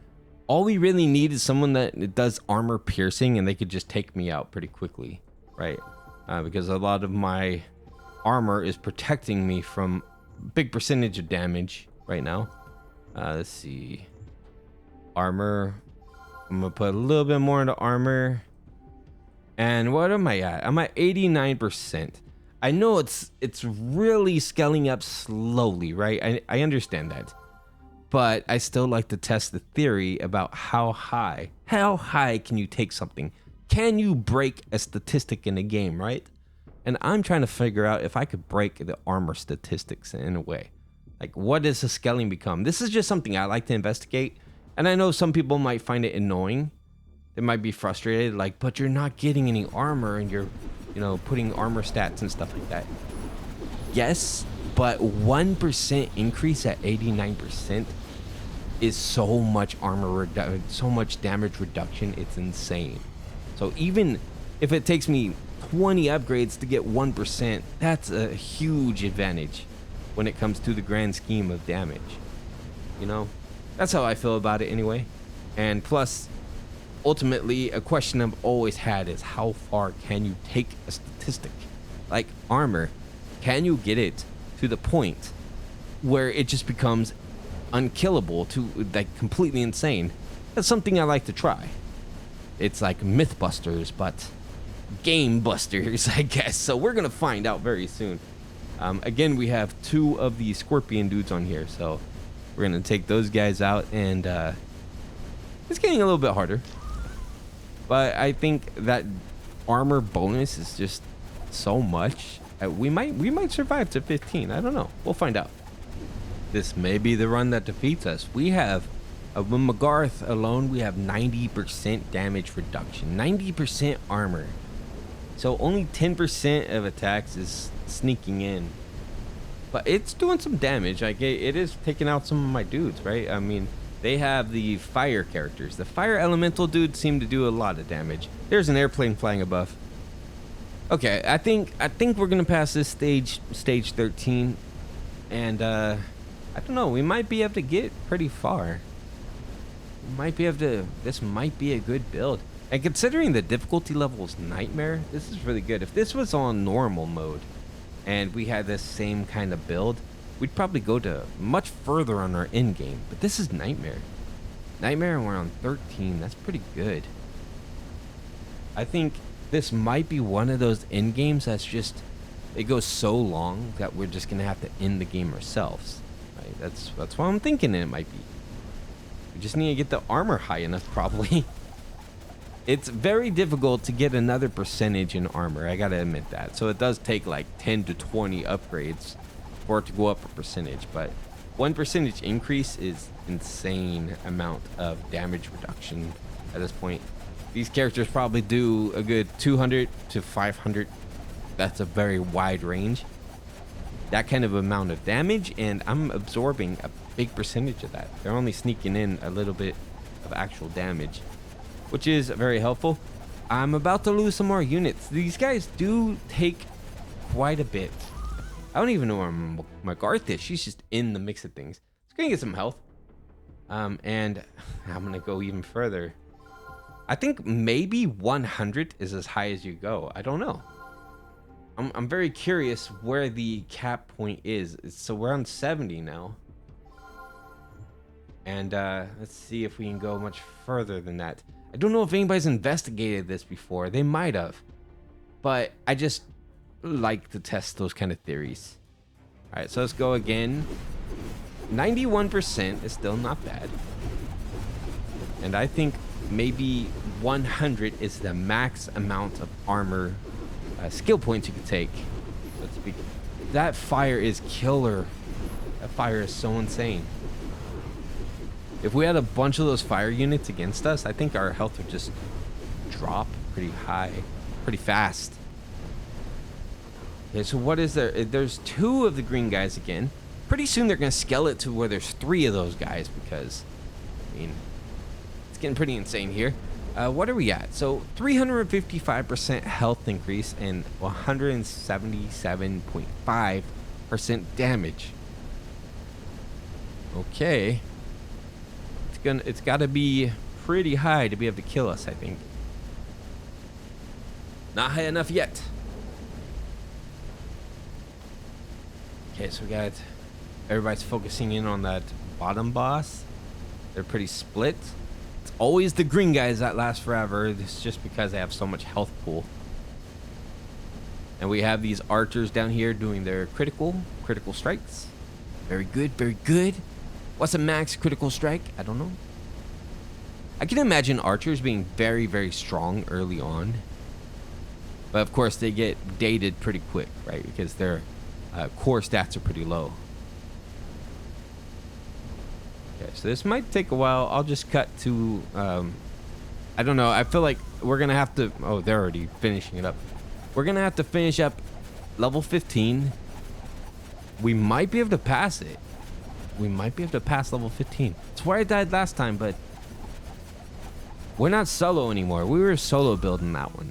All we really need is someone that does armor piercing and they could just take me out pretty quickly, right? Because a lot of my armor is protecting me from a big percentage of damage right now. Let's see. Armor. I'm going to put a little bit more into armor. And what am I at? I'm at 89%. I know it's really scaling up slowly, right? I understand that. But I still like to test the theory about how high can you take something? Can you break a statistic in a game, right? And I'm trying to figure out if I could break the armor statistics in a way. Like, what does the scaling become? This is just something I like to investigate. And I know some people might find it annoying. They might be frustrated, like, but you're not getting any armor and you're, putting armor stats and stuff like that. Yes, but 1% increase at 89% is so much so much damage reduction. It's insane. So even if it takes me 20 upgrades to get 1%, that's a huge advantage when it comes to the grand scheme of damage. That's how I feel about it anyway. And plus, ultimately, a question I've always had is how far can you take a statistic like armor? Can you get it to the point where it just becomes unkillable, to like completely insane? That's something I like to try. It's like Mythbusters, but Game Busters, I guess. So we're gonna find out very soon. Again, we have 2 of the scorpion dudes on here, so we're gonna take those guys out, and it's getting a little bit harder. But I think that armor bonus is just so much. We might survive to 15. I don't know. We'll find out. This may be the run that defeats us. We have, with Magarth alone, we have 90% damage reduction, 90% armor. So only 10% of attacks is sneaking in. But it's doing some damage. Like it is taking out some of my dudes, right? I mean, they have the fire characters. The fire elemental dudes seem to do a lot of damage. There's an airplane flying above. Okay, I think we're gonna pass this stage 13, and I don't know. We might be able to get pretty far. We might be able to. This might be a good build. And considering the difficulty level is nightmare, this is really good. If this was on normal mode, and we had this same kind of build, we'd probably go to much further on our end game. But this is nightmare. Nightmare, and we're on 13. That's pretty good. I think this might be one of those end games that's just, it goes so long that we're just gonna have to end the game ourselves. Right? That's what I'm thinking it might be. We just need to get the armor high enough, probably. It's very difficult to get another percentage in armor, I gotta admit that. So it does take like 10 to 20 upgrades for it to go up a percentage, but 1% increase is insane amount of damage reduction at this point. These characters probably do a good 200 to 500. That's a very wide range. That kind of amount of damage, and I'm absorbing a big percentage of that. They're only sneaking in a little bit of actual damage, which is very helpful. I'm about to lose some more units. These guys do take quite a bit. I don't even know where Magarth is. She's just in the mix of things. Let's go and get some health. And I'm gonna go even further. I think maybe 100 is as high as you go. I don't know. I'm very curious where the cap point is. So we're on 70 now. And let's see if we can go much further than that. I don't know if anybody's investigated this before. They might have. But I just like to test those kind of theories. All right, so let's go again. 91% is still not bad. And I think maybe 100 is the max amount of armor skill points you can take. Let's That fire is killer. That fire is so insane. If we had a bunch of those fire units against us, I think our health would just drop pretty high, pretty fast. Okay, so what is there? There's 2 of the green guys again. Pretty soon they're going to scale it to where there's 3 of those guys because, I mean, it's getting pretty insane here. What are we at? So 355% health increase and 177.5% damage. Okay. It's got to be pretty high to be able to kill us, I think. Not high enough yet. Okay, so we got everybody's focusing in on that bottom boss. They're pretty split. It's always the green guys that last forever. It's just because they have so much health pool. And we have these archers down here doing their critical strikes. Very good, very good. What's a max critical strike? I don't know. I can imagine archers being very, very strong early on. But of course they get dated pretty quick, right? Because their core stats are pretty low. Okay, so this might take a while. I'll just cut to, I don't know. I feel like we're going to have to, oh, they're already finishing it up. We're going to have to finish up level 15. We might be able to pass it. We might be able to pass level 15. It's where I died last time, but we're not solo anymore. We were solo building that one.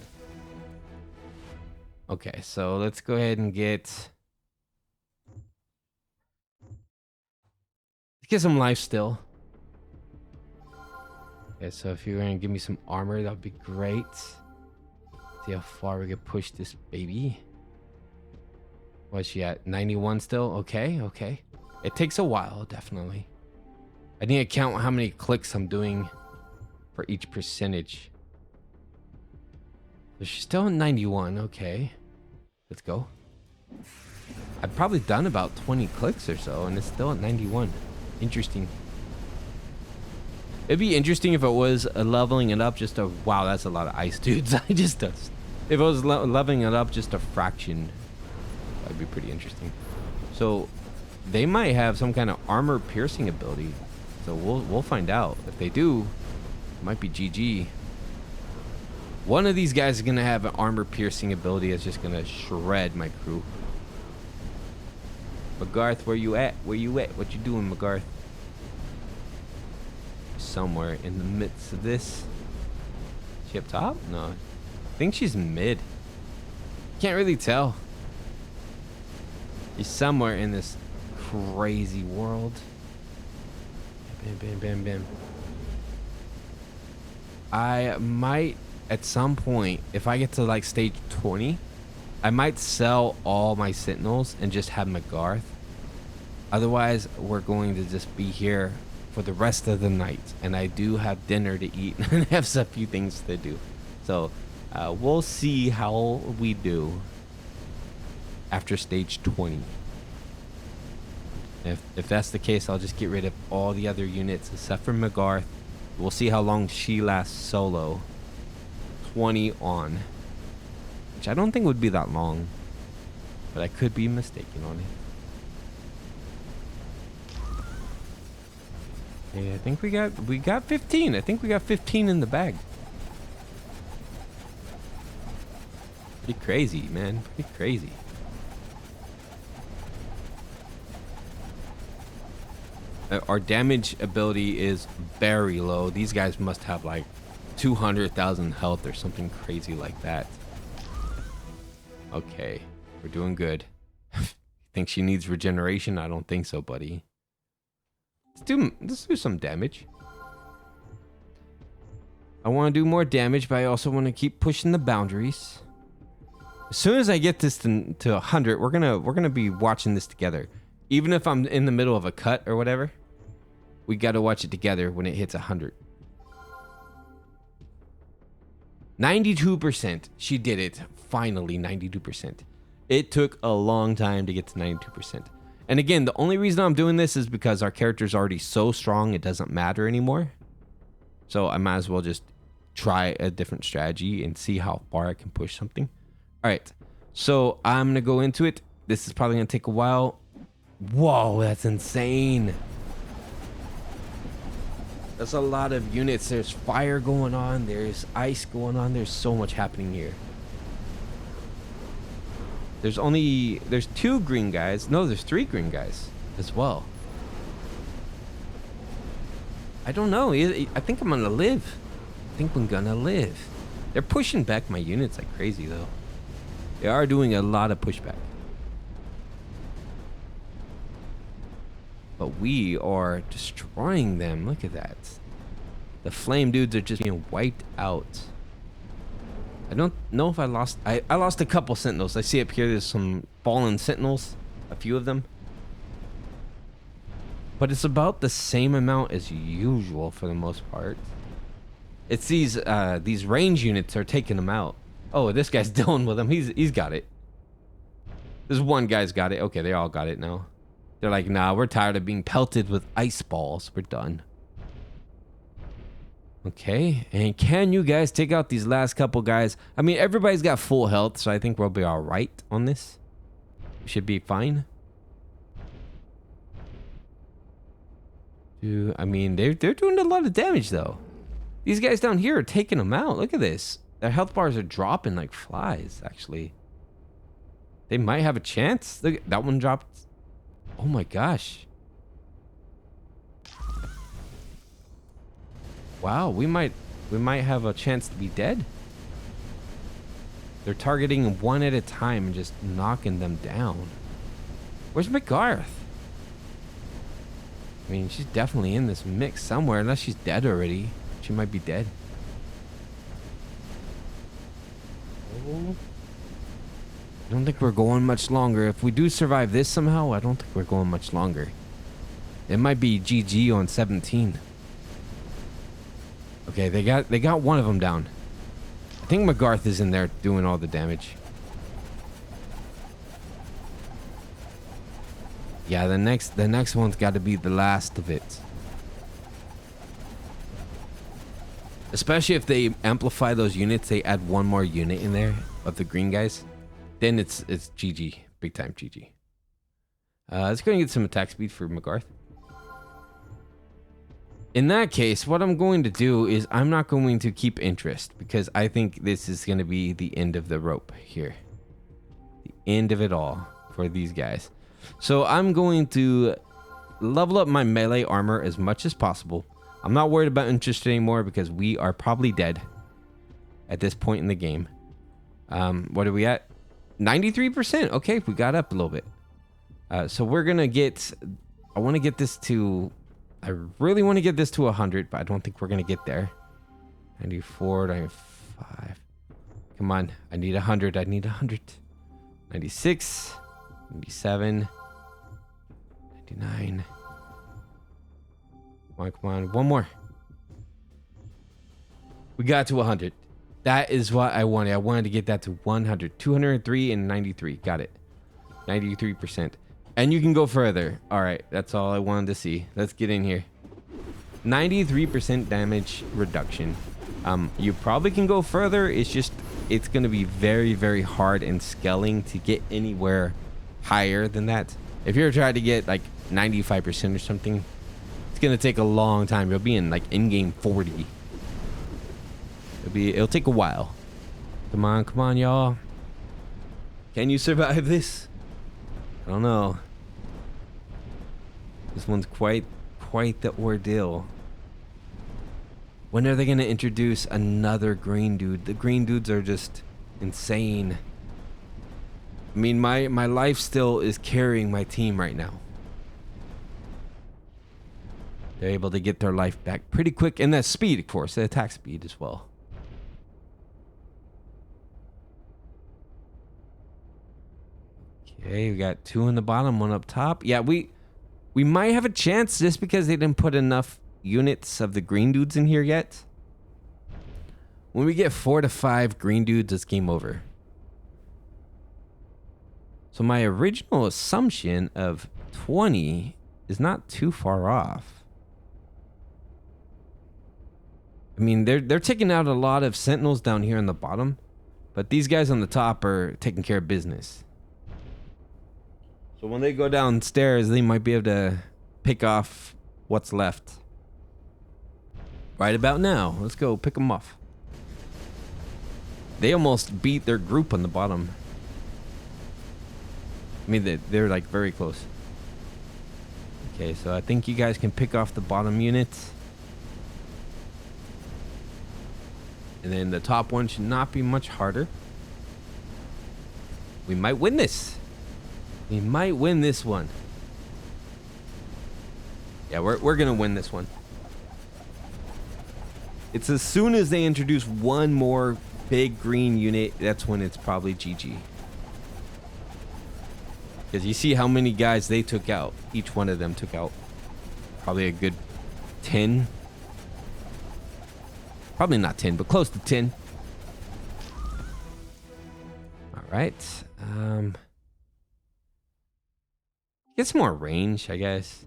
Okay, so let's go ahead and get some life still. Okay, so if you're gonna give me some armor, that would be great. See how far we can push this baby. What's she at? 91 still? Okay, okay. It takes a while, definitely. I need to count how many clicks I'm doing for each percentage. So she's still at 91. Okay, let's go. I've probably done about 20 clicks or so, and it's still at 91. Interesting. It'd be interesting if it was leveling it up just a... Wow, that's a lot of ice dudes. If it was leveling it up just a fraction, that'd be pretty interesting. So they might have some kind of armor piercing ability. So we'll find out. If they do, it might be GG. One of these guys is gonna have an armor piercing ability that's just gonna shred my crew. Magarth, where you at? Where you at? What you doing, Magarth? Somewhere in the midst of this. She up top? No. I think she's mid. Can't really tell. She's somewhere in this crazy world. Bam, bam, bam, bam. I might, at some point, if I get to like stage 20, I might sell all my Sentinels and just have Magarth. Otherwise, we're going to just be here for the rest of the night. And I do have dinner to eat and have a few things to do. So we'll see how we do after stage 20. If that's the case, I'll just get rid of all the other units except for Magarth. We'll see how long she lasts solo. 20 on. Which I don't think would be that long. But I could be mistaken on it. Okay, I think we got 15. I think we got 15 in the bag. Pretty crazy, man. Pretty crazy. Our damage ability is very low. These guys must have like 200,000 health or something crazy like that. Okay, we're doing good. Think she needs regeneration? I don't think so, buddy. Let's do some damage. I want to do more damage, but I also want to keep pushing the boundaries. As soon as I get this to 100, we're gonna be watching this together. Even if I'm in the middle of a cut or whatever, we got to watch it together when it hits 100. 92%. She did it. Finally, 92%. It took a long time to get to 92%. And again, the only reason I'm doing this is because our character's already so strong, it doesn't matter anymore. So I might as well just try a different strategy and see how far I can push something. All right. So I'm going to go into it. This is probably gonna take a while. Whoa, that's insane. That's a lot of units. There's fire going on. There's ice going on. There's so much happening here. There's 2 green guys. No, there's 3 green guys as well. I don't know. I think I'm gonna live. I think I'm gonna live. They're pushing back my units like crazy though. They are doing a lot of pushback. But we are destroying them. Look at that. The flame dudes are just being wiped out. I don't know if I lost... I lost a couple sentinels. I see up here there's some fallen sentinels. A few of them. But it's about the same amount as usual for the most part. It's these range units are taking them out. Oh, this guy's dealing with them. He's got it. This one guy's got it. Okay, they all got it now. They're like, nah, we're tired of being pelted with ice balls. We're done. Okay, and can you guys take out these last couple guys? I mean, everybody's got full health, so I think we'll be all right on this. We should be fine. I mean, they're doing a lot of damage, though. These guys down here are taking them out. Look at this. Their health bars are dropping like flies, actually. They might have a chance. Look, that one dropped. Oh my gosh. Wow, we might have a chance to be dead. They're targeting one at a time and just knocking them down. Where's Magarth? I mean, she's definitely in this mix somewhere, unless she's dead already. She might be dead. Oh. I don't think we're going much longer. If we do survive this somehow, I don't think we're going much longer. It might be GG on 17. Okay, they got one of them down. I think Magarth is in there doing all the damage. Yeah, the next one's got to be the last of it. Especially if they amplify those units, they add one more unit in there of the green guys. Then it's GG, big time GG. Let's go and get some attack speed for Magarth. In that case, what I'm going to do is I'm not going to keep interest because I think this is going to be the end of the rope here. The end of it all for these guys. So I'm going to level up my melee armor as much as possible. I'm not worried about interest anymore because we are probably dead at this point in the game. What are we at? 93%. Okay, we got up a little bit. So we're going to get... I want to get this to... I really want to get this to 100, but I don't think we're going to get there. 94, 95. Come on. I need 100. I need 100. 96, 97, 99. Come on. One more. We got to 100. That is what I wanted. I wanted to get that to 100. 203 and 93. Got it. 93%. And you can go further. All right. That's all I wanted to see. Let's get in here. 93% damage reduction. You probably can go further. It's just, it's going to be very, very hard in scaling to get anywhere higher than that. If you're trying to get like 95% or something, it's going to take a long time. You'll be in like in-game 40. It'll take a while. Come on, y'all. Can you survive this? I don't know. This one's quite the ordeal. When are they going to introduce another green dude? The green dudes are just insane. I mean, my life still is carrying my team right now. They're able to get their life back pretty quick. And that speed, of course. The attack speed as well. Okay, we got 2 in the bottom, 1 up top. Yeah, we might have a chance just because they didn't put enough units of the green dudes in here yet. When we get 4 to 5 green dudes, it's game over. So my original assumption of 20 is not too far off. I mean, they're taking out a lot of sentinels down here on the bottom, but these guys on the top are taking care of business. So when they go downstairs, they might be able to pick off what's left. Right about now. Let's go pick them off. They almost beat their group on the bottom. I mean, they're like very close. Okay, so I think you guys can pick off the bottom units. And then the top one should not be much harder. We might win this. We might win this one. Yeah, we're gonna win this one. It's as soon as they introduce one more big green unit, that's when it's probably GG. Because you see how many guys they took out. Each one of them took out probably a good 10. Probably not 10, but close to 10. All right. Get some more range, I guess.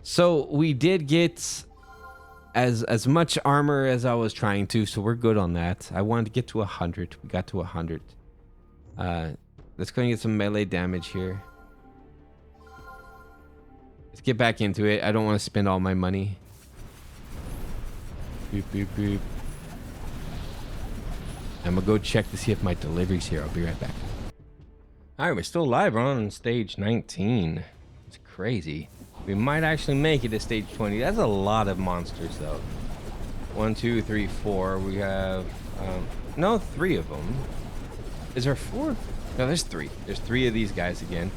So we did get as much armor as I was trying to, so we're good on that. I wanted to get to 100. We got to 100. Let's go and get some melee damage here. Let's get back into it. I don't want to spend all my money. Beep, beep, beep. I'm gonna go check to see if my delivery's here. I'll be right back. All right, we're still live. We're on stage 19. It's crazy. We might actually make it to stage 20. That's a lot of monsters, though. 1, 2, 3, 4. We have no, 3 of them. Is there 4? No, there's 3. There's 3 of these guys again.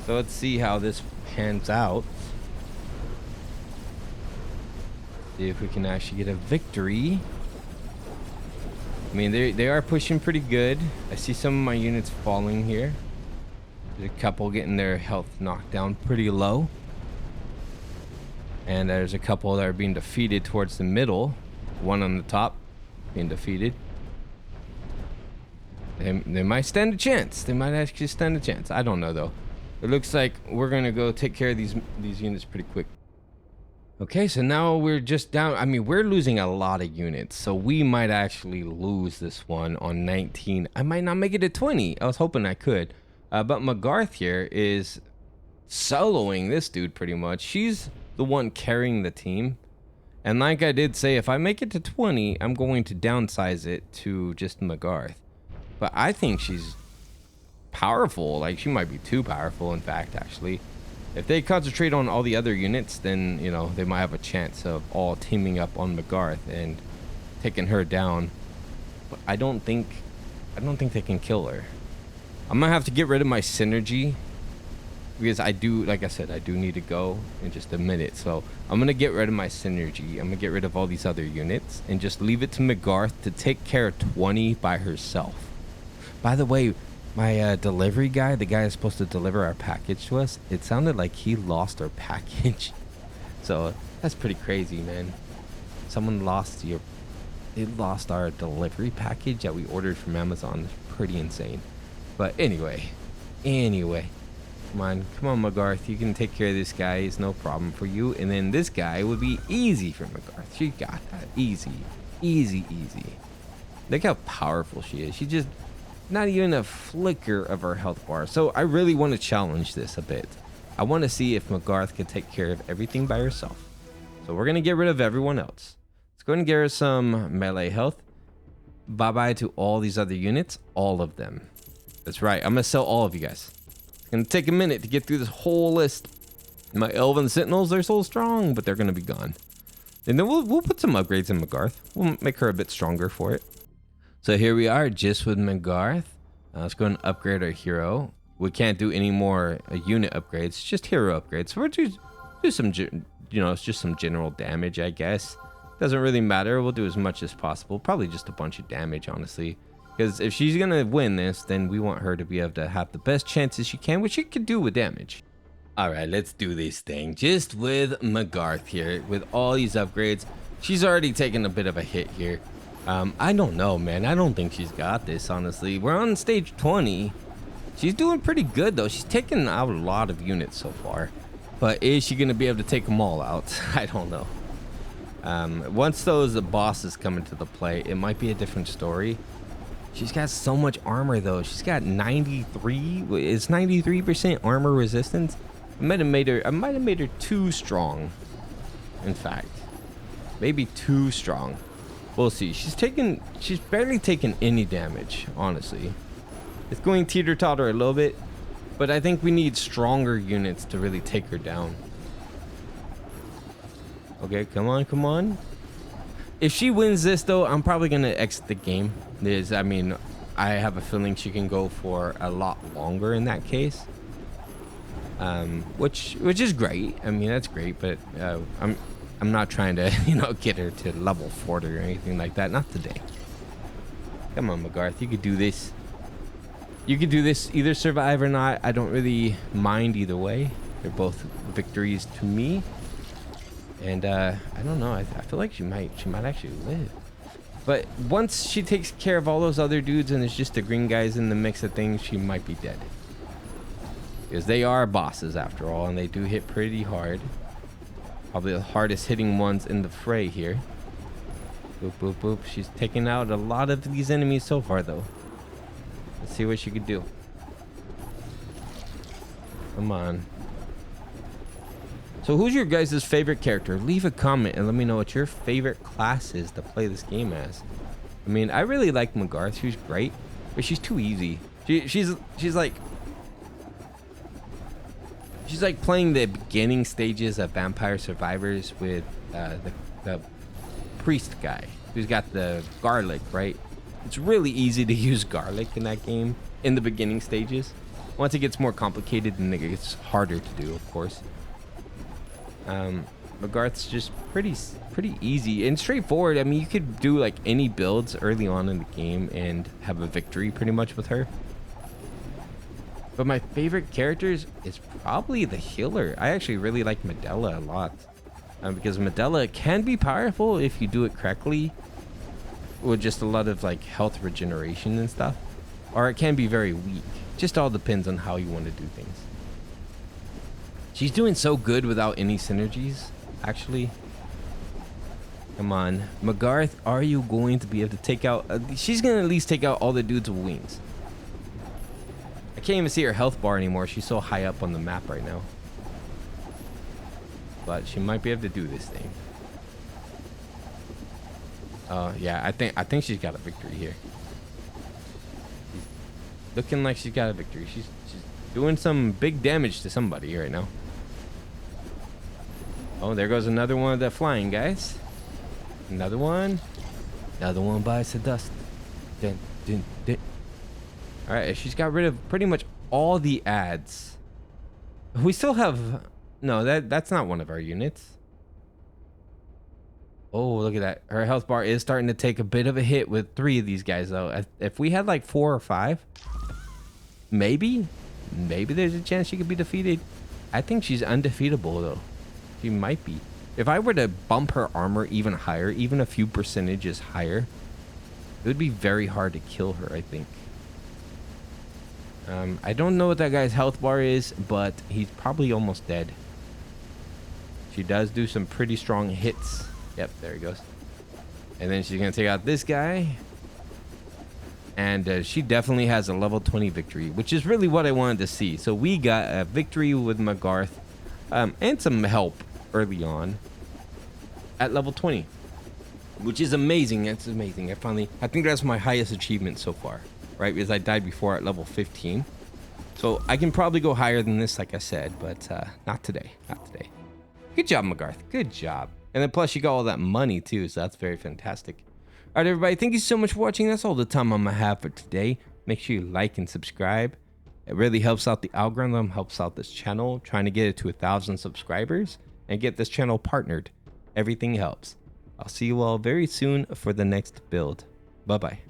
So let's see how this pans out. See if we can actually get a victory. I mean, they are pushing pretty good. I see some of my units falling here. There's a couple getting their health knocked down pretty low. And there's a couple that are being defeated towards the middle. One on the top being defeated. They might stand a chance. They might actually stand a chance. I don't know, though. It looks like we're going to go take care of these units pretty quick. Okay, so now we're just down. I mean, we're losing a lot of units. So we might actually lose this one on 19. I might not make it to 20. I was hoping I could. But Magarth here is soloing this dude pretty much. She's the one carrying the team. And like I did say, if I make it to 20, I'm going to downsize it to just Magarth. But I think she's powerful. Like, she might be too powerful, in fact, actually. If they concentrate on all the other units, then, you know, they might have a chance of all teaming up on Magarth and taking her down. But I don't think they can kill her. I'm gonna have to get rid of my synergy because I do, like I said, I do need to go in just a minute. So I'm gonna get rid of my synergy. I'm gonna get rid of all these other units and just leave it to Magarth to take care of 20 by herself. By the way, my delivery guy, the guy who's supposed to deliver our package to us, it sounded like he lost our package. So that's pretty crazy, man. Someone lost they lost our delivery package that we ordered from Amazon. It's pretty insane. But anyway, come on, Magarth, you can take care of this guy. It's no problem for you. And then this guy would be easy for Magarth. She got that. Easy. Look how powerful she is. She just, not even a flicker of her health bar. So I really want to challenge this a bit. I want to see if Magarth can take care of everything by herself. So we're going to get rid of everyone else. Let's go ahead and get her some melee health. Bye-bye to all these other units. All of them. That's right. I'm going to sell all of you guys. It's going to take a minute to get through this whole list. My Elven Sentinels, they're so strong, but they're going to be gone. And then we'll put some upgrades in Magarth. We'll make her a bit stronger for it. So here we are, just with Magarth. Let's go and upgrade our hero. We can't do any more unit upgrades, just hero upgrades. So we're do some, it's just some general damage, I guess. Doesn't really matter. We'll do as much as possible. Probably just a bunch of damage, honestly. Because if she's going to win this, then we want her to be able to have the best chances she can, which she can do with damage. All right, let's do this thing. Just with Magarth here, with all these upgrades. She's already taken a bit of a hit here. I don't know, man. I don't think she's got this, honestly. We're on stage 20. She's doing pretty good, though. She's taken out a lot of units so far. But is she going to be able to take them all out? I don't know. Once those bosses come into the play, it might be a different story. She's got so much armor though. She's got 93. It's 93% armor resistance. I might have made her too strong. In fact, maybe too strong. We'll see. She's barely taken any damage, honestly. It's going teeter-totter a little bit, but I think we need stronger units to really take her down. Okay, come on, come on. If she wins this though, I'm probably gonna exit the game. I mean, I have a feeling she can go for a lot longer in that case. Which is great. I mean, that's great, but I'm not trying to, you know, get her to level 40 or anything like that. Not today. Come on, Magarth, you could do this. You could do this, either survive or not. I don't really mind either way. They're both victories to me. And I don't know. I feel like she might actually live. But once she takes care of all those other dudes and it's just the green guys in the mix of things, she might be dead. Because they are bosses after all, and they do hit pretty hard. Probably the hardest hitting ones in the fray here. Boop, boop, boop. She's taking out a lot of these enemies so far, though. Let's see what she could do. Come on. So who's your guys' favorite character? Leave a comment and let me know what your favorite class is to play this game as. I mean, I really like Magarth. She's great, but she's too easy. She's like playing the beginning stages of Vampire Survivors with the priest guy who's got the garlic, right? It's really easy to use garlic in that game in the beginning stages. Once it gets more complicated, then it gets harder to do, of course. Magarth's just pretty easy and straightforward. I mean, you could do like any builds early on in the game and have a victory pretty much with her. But my favorite characters is probably the healer. I actually really like Medela a lot. Because Medela can be powerful if you do it correctly. With just a lot of like health regeneration and stuff. Or it can be very weak. Just all depends on how you want to do things. She's doing so good without any synergies, actually. Come on. Magarth, are you going to be able to take out... she's going to at least take out all the dudes with wings. I can't even see her health bar anymore. She's so high up on the map right now. But she might be able to do this thing. Yeah, I think she's got a victory here. Looking like she's got a victory. She's doing some big damage to somebody right now. Oh, there goes another one of the flying guys. Another one. Another one bites the dust. Dun, dun, dun. All right, she's got rid of pretty much all the ads. We still have... No, that's not one of our units. Oh, look at that. Her health bar is starting to take a bit of a hit with 3 of these guys, though. If we had like 4 or 5, maybe there's a chance she could be defeated. I think she's undefeatable, though. She might be. If I were to bump her armor even higher, even a few percentages higher, it would be very hard to kill her, I think. I don't know what that guy's health bar is, but he's probably almost dead. She does do some pretty strong hits. Yep, there he goes. And then she's going to take out this guy. And she definitely has a level 20 victory, which is really what I wanted to see. So we got a victory with Magarth and some help early on at level 20, which is amazing. That's amazing. I think that's my highest achievement so far, right? Because I died before at level 15. So I can probably go higher than this, like I said, but not today. Not today. Good job, Magarth. Good job. And then plus you got all that money too, so that's very fantastic. All right, everybody, thank you so much for watching. That's all the time I'm gonna have for today. Make sure you like and subscribe. It really helps out the algorithm, helps out this channel, trying to get it to 1,000 subscribers and get this channel partnered. Everything helps. I'll see you all very soon for the next build. Bye-bye.